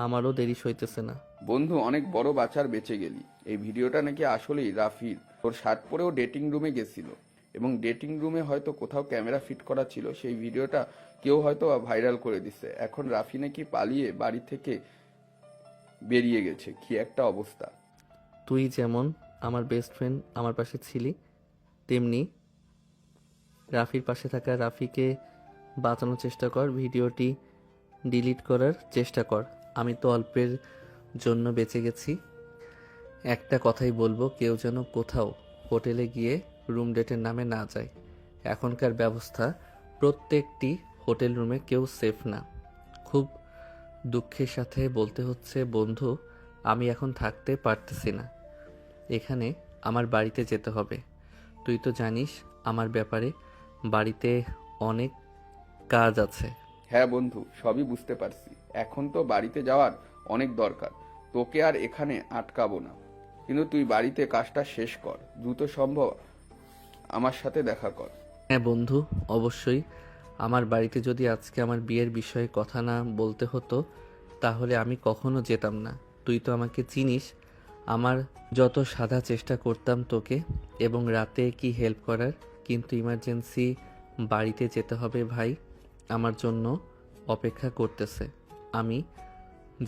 আমারও দেরি সইতেছে না। বন্ধু, অনেক বড় বাচার বেঁচে গেলি। এই ভিডিওটা নাকি আসলেই রাফির। তোর শার্ট পরেও ডেটিং রুমে গেছিল, এবং ডেটিং রুমে হয়তো কোথাও ক্যামেরা ফিট করা ছিল। সেই ভিডিওটা কেউ হয়তো ভাইরাল করে দিচ্ছে। এখন রাফি নাকি পালিয়ে বাড়ি থেকে বেরিয়ে গেছে। কি একটা অবস্থা! তুই যেমন আমার বেস্ট ফ্রেন্ড আমার পাশে ছিলি, তেমনি রাফির পাশে থাকা রাফিকে বাঁচানোর চেষ্টা কর, ভিডিওটি ডিলিট করার চেষ্টা কর। আমি তো অল্পের জন্য বেঁচে গেছি। একটা কথাই বলবো, কেউ যেন কোথাও হোটেলে গিয়ে রুম ডেটের নামে না যায়। এখনকার ব্যবস্থা, প্রত্যেকটি হোটেল রুমে কেউ সেফ না। খুব দুঃখের সাথে বলতে হচ্ছে বন্ধু, আমি এখন থাকতে পারতেছি না। এখানে আমার বাড়িতে যেতে হবে। তুই তো জানিস আমার ব্যাপারে, বাড়িতে অনেক কাজ আছে। হ্যাঁ বন্ধু, সবই বুঝতে পারছি। এখন তো বাড়িতে যাওয়ার অনেক দরকার। তোকে আর এখানে আটকাবো না, কিন্তু তুই বাড়িতে কাজটা শেষ কর, দ্রুত সম্ভব আমার সাথে দেখা কর। হ্যাঁ বন্ধু, অবশ্যই। আমার বাড়িতে যদি আজকে আমার বিয়ের বিষয়ে কথা না বলতে হতো তাহলে আমি কখনো যেতাম না। তুই তো আমাকে চিনিস, আমার যত সাদা চেষ্টা করতাম তোকে এবং রাতে কি হেল্প করার, কিন্তু ইমার্জেন্সি বাড়িতে যেতে হবে ভাই, আমার জন্য অপেক্ষা করতেছে। আমি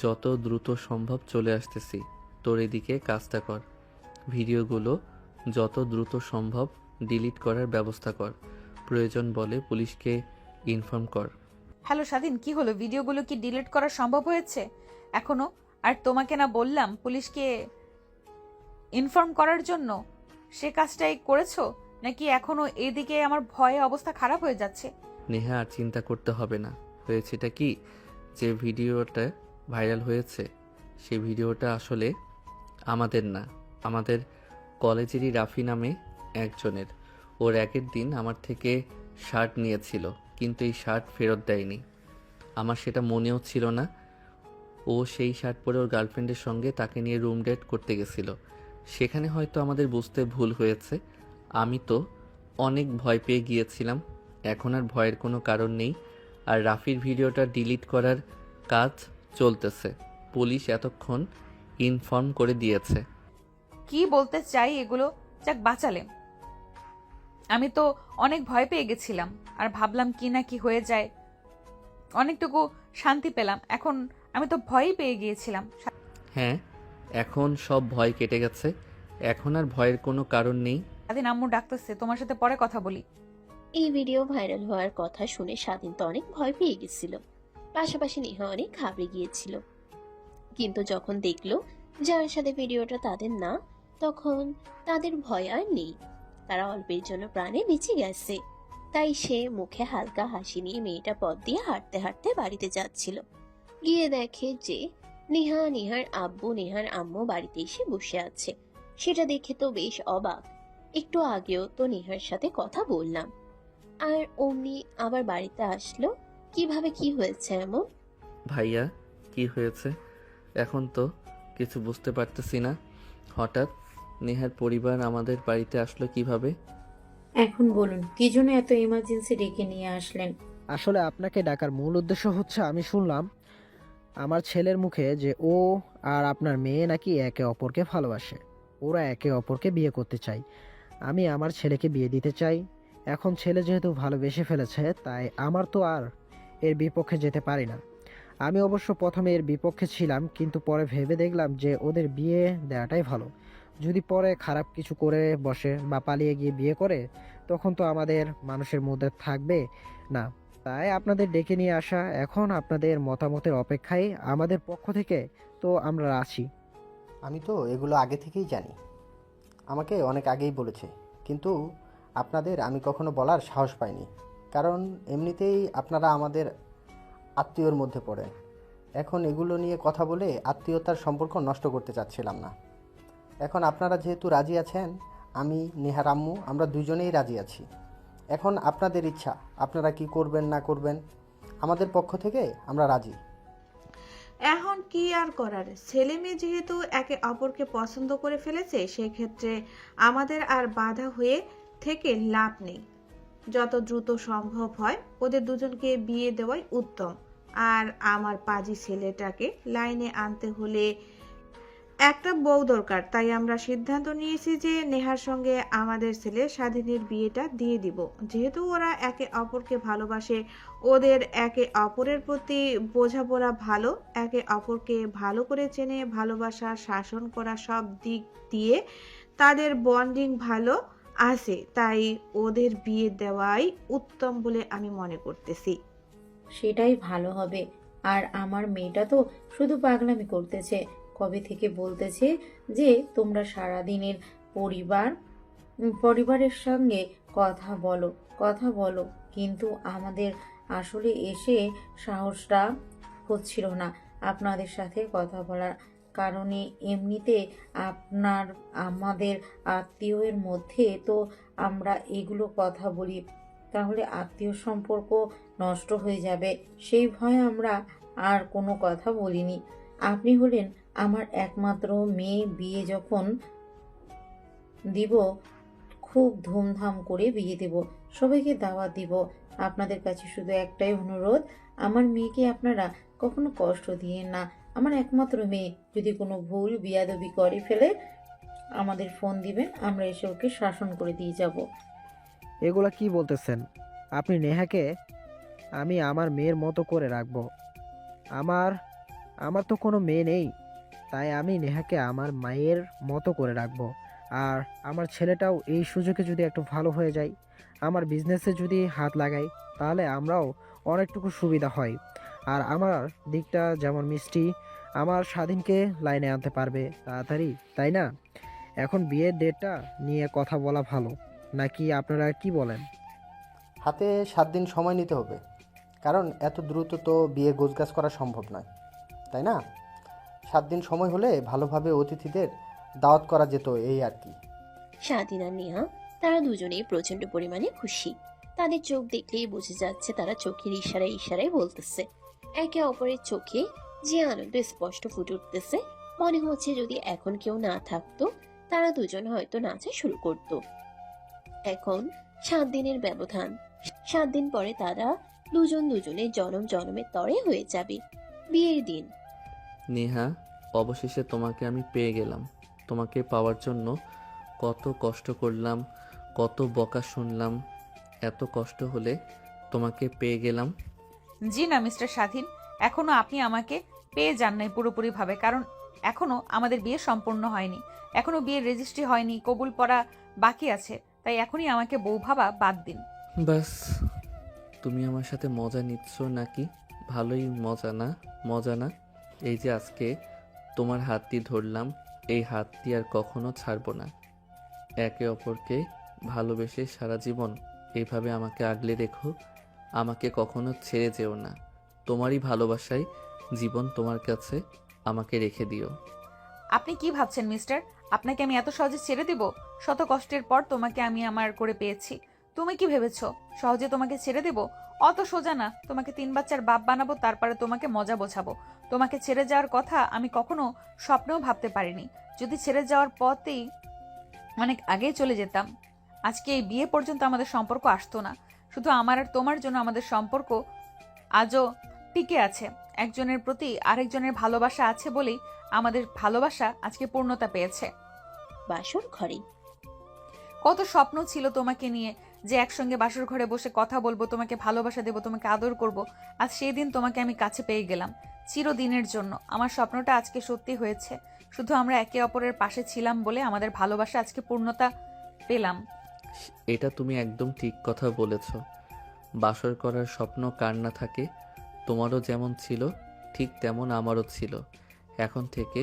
যত দ্রুত সম্ভব চলে আসতেছি। তোর এদিকে কাজটা কর, ভিডিওগুলো যত দ্রুত সম্ভব ডিলিট করার ব্যবস্থা কর, প্রয়োজন বলে পুলিশকে ইনফর্ম কর। হ্যালো স্বাধীন, কি হলো? ভিডিওগুলো কি ডিলিট করা সম্ভব হয়েছে এখনো? আর তোমাকে না বললাম পুলিশকে ইনফর্ম করার জন্য? সে কাজটাই করেছো নাকি এখনো? এদিকে আমার ভয়ে অবস্থা খারাপ হয়ে যাচ্ছে। নেহা, আর চিন্তা করতে হবে না। হয়েছেটা কি, যে ভিডিওটা ভাইরাল হয়েছে সেই ভিডিওটা আসলে আমাদের না, আমাদের কলেজেরই রাফি নামে একজনের। ওর একের দিন আমার থেকে শার্ট নিয়েছিল, কিন্তু এই শার্ট ফেরত দেয়নি। আমার সেটা মনেও ছিল না। ও সেই শার্ট পরে ওর গার্লফ্রেন্ডের সঙ্গে তাকে নিয়ে রুম ডেট করতে গেছিল। সেখানে হয়তো আমাদের বুঝতে ভুল হয়েছে। আমি তো অনেক ভয় পেয়ে গিয়েছিলাম, এখন আর ভয়ের কোনো কারণ নেই। আর রাফির ভিডিওটা ডিলিট করার কাজ চলতেছে, পুলিশ এতক্ষণ ইনফর্ম করে দিয়েছে। কি বলতে চাই এগুলো? যাক বাঁচালে। আমি তো অনেক ভয় পেয়ে গেছিলাম আর ভাবলাম কি না কি হয়ে যায়। অনেকটুকু শান্তি পেলাম। এখন আমি তো ভয়ই পেয়ে গিয়েছিলাম। হ্যাঁ, এখন সব ভয় কেটে গেছে, এখন আর ভয়ের কোনো কারণ নেই। স্বাধীন, আম্মু ডাকতেছে, তোমার সাথে পরে কথা বলি। এই ভিডিও ভাইরাল হওয়ার কথা শুনে স্বাধীন তো অনেক ভয় পেয়ে গেছিল, পাশাপাশি নেহা অনেক ঘাবড়ে গিয়েছিল। কিন্তু যখন দেখলো যার সাথে ভিডিওটা তাদের না, তখন তাদের ভয় আর নেই। তারা অল্পের জন্য প্রাণে বেঁচে গেছে। তাই সে মুখে হালকা হাসি নিয়ে মেয়েটা পথ দিয়ে হাঁটতে হাঁটতে বাড়িতে যাচ্ছিল। গিয়ে দেখে যে নেহা, নেহার আব্বু, নেহার আম্মু বাড়িতে এসে বসে আছে। সেটা দেখে তো বেশ অবাক। একটু আগেও তো নেহার সাথে কথা বললাম, আর অমনি আবার বাড়িতে আসলো। কিভাবে, কি হয়েছে এমন? ভাইয়া, কি হয়েছে? এখন তো কিছু বুঝতে পারতেছি না। হঠাৎ নেহার পরিবার আমাদের বাড়িতে আসলো কিভাবে? এখন বলুন, কি জন্য এত ইমার্জেন্সি ডেকে নিয়ে আসলেন? আসলে আপনাকে ডাকার মূল উদ্দেশ্য হচ্ছে, আমি শুনলাম আমার ছেলের মুখে যে ও আর আপনার মেয়ে নাকি একে অপরকে ভালোবাসে, ওরা একে অপরকে বিয়ে করতে চায়। আমি আমার ছেলেকে বিয়ে দিতে চাই। এখন ছেলে যেহেতু ভালোবেসে ফেলেছে, তাই আমার তো আর এর বিপক্ষে যেতে পারি না। আমি অবশ্য প্রথমে এর বিপক্ষে ছিলাম, কিন্তু পরে ভেবে দেখলাম যে ওদের বিয়ে দেওয়াটাই ভালো। যদি পরে খারাপ কিছু করে বসে বা পালিয়ে গিয়ে বিয়ে করে, তখন তো আমাদের মানুষের মধ্যে থাকবে না। তাই আপনাদের ডেকে নিয়ে আসা। এখন আপনাদের মতামতের অপেক্ষায় আমাদের পক্ষ থেকে তো আমরা আছি। আমি তো এগুলো আগে থেকেই জানি, আমাকে অনেক আগেই বলেছে, কিন্তু আপনাদের আমি কখনো বলার সাহস পাইনি, কারণ এমনিতেই আপনারা আমাদের আত্মীয়র মধ্যে পড়েন। এখন এগুলো নিয়ে কথা বলে আত্মীয়তার সম্পর্ক নষ্ট করতে চাচ্ছিলাম না। এখন আপনারা যেহেতু রাজি আছেন, আমি, নেহার আম্মু, আমরা দুজনেই রাজি আছি। এখন আপনাদের ইচ্ছা, আপনারা কি করবেন না করবেন, আমাদের পক্ষ থেকে আমরা রাজি। এখন কি আর করার, ছেলে মেয়ে যেহেতু একে অপরকে পছন্দ করে ফেলেছে, সেক্ষেত্রে আমাদের আর বাধা হয়ে থেকে লাভ নেই। যত দ্রুত সম্ভব হয় ওদের দুজনকে বিয়ে দেওয়াই উত্তম। আর আমার পাজি ছেলেটাকে লাইনে আনতে হলে একটা বউ দরকার। তাই আমরা সিদ্ধান্ত নিয়েছি যে নেহার সঙ্গে আমাদের ছেলে স্বাধীনের বিয়েটা দিয়ে দিব। যেহেতু ওরা একে অপরকে ভালোবাসে, ওদের একে অপরের প্রতি বোঝাপড়া ভালো, একে অপরকে ভালো করে চেনে, ভালোবাসা, শাসন করা সব দিক দিয়ে তাদের বন্ডিং ভালো আছে। তাই ওদের বিয়ে দেওয়াই উত্তম বলে আমি মনে করতেছি। সেটাই ভালো হবে। আর আমার মেয়েটা তো শুধু পাগলামি করতেছে, কবে থেকে বলতেছে যে তোমরা সারাদিনের পরিবারের সঙ্গে কথা বলো, কিন্তু আমাদের আসলে এসে সাহসটা হচ্ছিল না আপনাদের সাথে কথা বলার। কারণে এমনিতে আপনার আমাদের আত্মীয়ের মধ্যে তো আমরা এগুলো কথা বলি, তাহলে আত্মীয় সম্পর্ক নষ্ট হয়ে যাবে সেই ভয়ে আমরা আর কোনো কথা বলিনি। আপনি হলেন আমার একমাত্র মেয়ে, বিয়ে যখন দিব খুব ধুমধাম করে বিয়ে দেব, সবাইকে দাওয়াত দিব। আপনাদের কাছে শুধু একটাই অনুরোধ, আমার মেয়েকে আপনারা কখনো কষ্ট দিয়েন না। আমার একমাত্র মেয়ে, যদি কোনো ভুল বিয়াদবি করে ফেলে আমাদের ফোন দিবেন, আমরা এসে ওকে শাসন করে দিয়ে যাব। এগুলা কি বলতেছেন? আপনি নেহাকে আমি আমার মেয়ের মতো করে রাখবো। আমার আমার তো কোনো মেয়ে নেই, তাই আমি নেহাকে আমার মায়ের মতো করে রাখবো। আর আমার ছেলেটাও এই সুযোগে যদি একটু ভালো হয়ে যায়, আমার বিজনেসে যদি হাত লাগাই, তাহলে আমরাও অনেকটুকু সুবিধা হয়। আর আমার দিকটা যেমন মিষ্টি, আমার স্বাধীনকে লাইনে আনতে পারবে তাড়াতাড়ি, তাই না? এখন বিয়ের ডেটটা নিয়ে কথা বলা ভালো, নাকি আপনারা কি বলেন? হাতে 7 দিন সময় নিতে হবে, কারণ এত দ্রুত তো বিয়ে গোছগাছ করা সম্ভব নয়, তাই না? 7 দিন সময় হলে ভালোভাবে অতিথিদের দাওয়াত করা যেত, এই আর কি। স্বাধীন আর নেহা তারা দুজনেই প্রচন্ড পরিমাণে খুশি। তাদের চোখ দেখলেই বোঝা যাচ্ছে তারা চোখের ইশারায় ইশারায় বলতেছে। একে অপরের চোখে যে আনন্দ স্পষ্ট ফুটে উঠতেছে, মনে হচ্ছে যদি এখন কেউ না থাকতো তারা দুজন হয়তো নাচা শুরু করত। এখন 7 দিনের ব্যবধান, 7 দিন পরে তারা দুজন দুজনের জনম জনমের তরে হয়ে যাবে। বিয়ের দিন। নেহা, অবশেষে তোমাকে আমি পেয়ে গেলাম। তোমাকে পাওয়ার জন্য কত কষ্ট করলাম, কত বকা শুনলাম। এত কষ্ট হলে তোমাকে পেয়ে গেলাম। জি না মিস্টার স্বাধীন, এখনো আপনি আমাকে পেয়ে যান নাই পুরোপুরিভাবে, কারণ এখনো আমাদের বিয়ে সম্পূর্ণ হয়নি, এখনো বিয়ের রেজিস্ট্রি হয়নি, কবুল পড়া বাকি আছে, তাই এখনই আমাকে বউ ভাবা বাদ দিন। বাস, তুমি আমার সাথে মজা নিচ্ছ নাকি? ভালোই মজা না? মজা না? এই যে আজকে তোমার হাত দিয়ে ধরলাম, এই হাত দিয়ে আর কখনো ছাড়বো না। একে অপরকে ভালোবেসে সারা জীবন এইভাবে আমাকে আগলে রেখো, আমাকে কখনো ছেড়ে যেও না। তোমারই ভালোবাসায় জীবন তোমার কাছে আমাকে রেখে দিও। আপনি কি ভাবছেন মিস্টার, আপনাকে আমি এত সহজে ছেড়ে দিব? শত কষ্টের পর তোমাকে আমি আমার করে পেয়েছি, তুমি কি ভেবেছো সহজে তোমাকে ছেড়ে দেব? অত সোজা না। তোমাকে 3 বাচ্চার বাপ বানাবো, তারপরে তোমাকে মজা বোঝাবো। তোমাকে ছেড়ে যাওয়ার কথা আমি কখনো স্বপ্নেও ভাবতে পারিনি। যদি ছেড়ে যাওয়ার পথেই অনেক আগেই চলে যেতাম, আজকে এই বিয়ে পর্যন্ত আমাদের সম্পর্ক আসতো না। শুধু আমার আর তোমার জন্য আমাদের সম্পর্ক আজও টিকে আছে। একজনের প্রতি আরেকজনের ভালোবাসা আছে বলেই আমাদের ভালোবাসা আজকে পূর্ণতা পেয়েছে। বাসর ঘরে। কত স্বপ্ন ছিল তোমাকে নিয়ে, যে একসঙ্গে বাসর ঘরে বসে কথা বলবো, তোমাকে ভালোবাসা দেবো, তোমাকে আদর করব। আজ সেই দিন তোমাকে আমি কাছে পেয়ে গেলাম, চিরদিনের জন্য। আমার স্বপ্নটা আজকে সত্যি হয়েছে। শুধু আমরা একে অপরের পাশে ছিলাম বলে আমাদের ভালোবাসা আজকে পূর্ণতা পেলাম। এটা তুমি একদম ঠিক কথা বলেছ। বাসর করার স্বপ্ন কার না থাকে? তোমারও যেমন ছিল ঠিক তেমন আমারও ছিল। এখন থেকে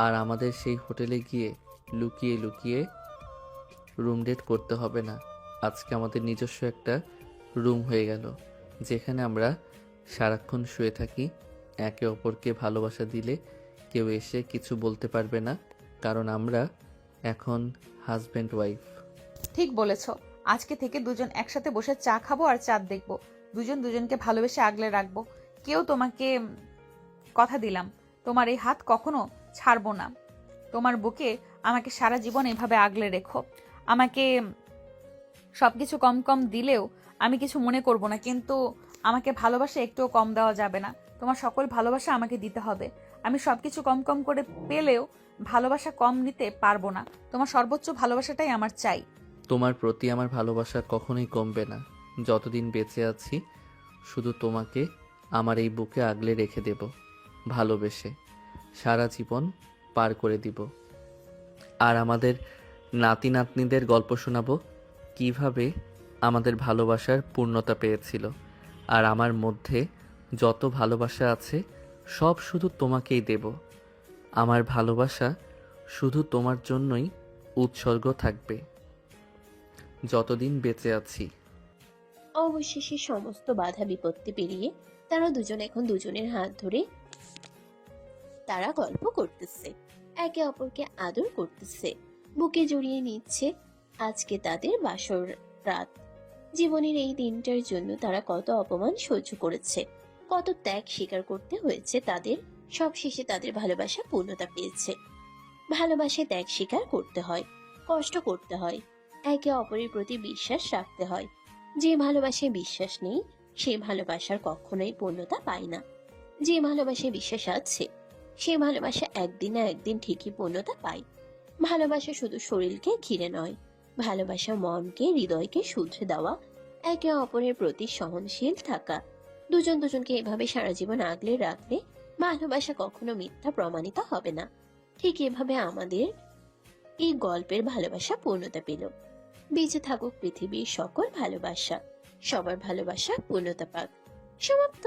আর আমাদের সেই হোটেলে গিয়ে লুকিয়ে লুকিয়ে রুম ডেট করতে হবে না। আজকে আমাদের নিজস্ব একটা রুম হয়ে গেল, যেখানে আমরা সারাক্ষণ শুয়ে থাকি। একে অপরকে ভালোবাসা দিলে কেউ এসে কিছু বলতে পারবে না, কারণ আমরা এখন হাজব্যান্ড ওয়াইফ। ঠিক বলেছ। আজকে থেকে দুজন একসাথে বসে চা খাবো আর চাঁদ দেখবো, দুজন দুজনকে ভালোবেসে আগলে রাখবো। কেউ তোমাকে কথা দিলাম, তোমার এই হাত কখনো ছাড়বো না। তোমার বুকে আমাকে সারা জীবন এভাবে আগলে রেখো। আমাকে সবকিছু কম কম দিলেও আমি কিছু মনে করব না, কিন্তু আমাকে ভালোবাসা একটুও কম দেওয়া যাবে না। তোমার সকল ভালোবাসা আমাকে দিতে হবে। আমি সবকিছু কম কম করে পেলেও ভালোবাসা কম নিতে পারবো না। তোমার সর্বোচ্চ ভালোবাসাটাই আমার চাই। তোমার প্রতি আমার ভালোবাসা কখনোই কমবে না। যতদিন বেঁচে আছি শুধু তোমাকে আমার এই বুকে আগলে রেখে দেব, ভালোবেসে সারা জীবন পার করে দিব। আর আমাদের নাতি নাতনিদের গল্প শোনাবো, কিভাবে আমাদের ভালোবাসার পূর্ণতা পেয়েছিল। আর আমার মধ্যে যত ভালোবাসা আছে সব শুধু তোমাকেই দেব। আমার ভালোবাসা শুধু তোমার জন্যই উৎসর্গ থাকবে যতদিন বেঁচে আছি। অবশেষে সমস্ত বাধা বিপত্তি পেরিয়ে তারা দুজন এখন দুজনের হাত ধরে তারা গল্প করতেছে, একে অপরকে আদর করতেছে, বুকে জড়িয়ে নিচ্ছে। আজকে তাদের বাসর রাত। জীবনের এই দিনটার জন্য তারা কত অপমান সহ্য করেছে, কত ত্যাগ স্বীকার করতে হয়েছে তাদের। সবশেষে তাদের ভালোবাসা পূর্ণতা পেয়েছে। ভালোবাসায় ত্যাগ স্বীকার করতে হয়, কষ্ট করতে হয়, একে অপরের প্রতি বিশ্বাস রাখতে হয়। যে ভালোবাসায় বিশ্বাস নেই সে ভালোবাসার কখনোই পূর্ণতা পায় না। যে ভালোবাসায় বিশ্বাস আছে সে ভালোবাসা একদিন না একদিন ঠিকই পূর্ণতা পায়। ভালোবাসা শুধু শরীরকে ঘিরে নয়, ভালোবাসা মনকে, হৃদয়কে শুধরে দেওয়া, একে অপরের প্রতি সহনশীল থাকা। দুজন দুজনকে এভাবে সারা জীবন আগলে রাখলে ভালোবাসা কখনো মিথ্যা প্রমাণিত হবে না। ঠিক এভাবে আমাদের এই গল্পের ভালোবাসা পূর্ণতা পেল। বেঁচে থাকুক পৃথিবীর সকল ভালোবাসা, সবার ভালোবাসা পূর্ণতা পাক। সমাপ্ত।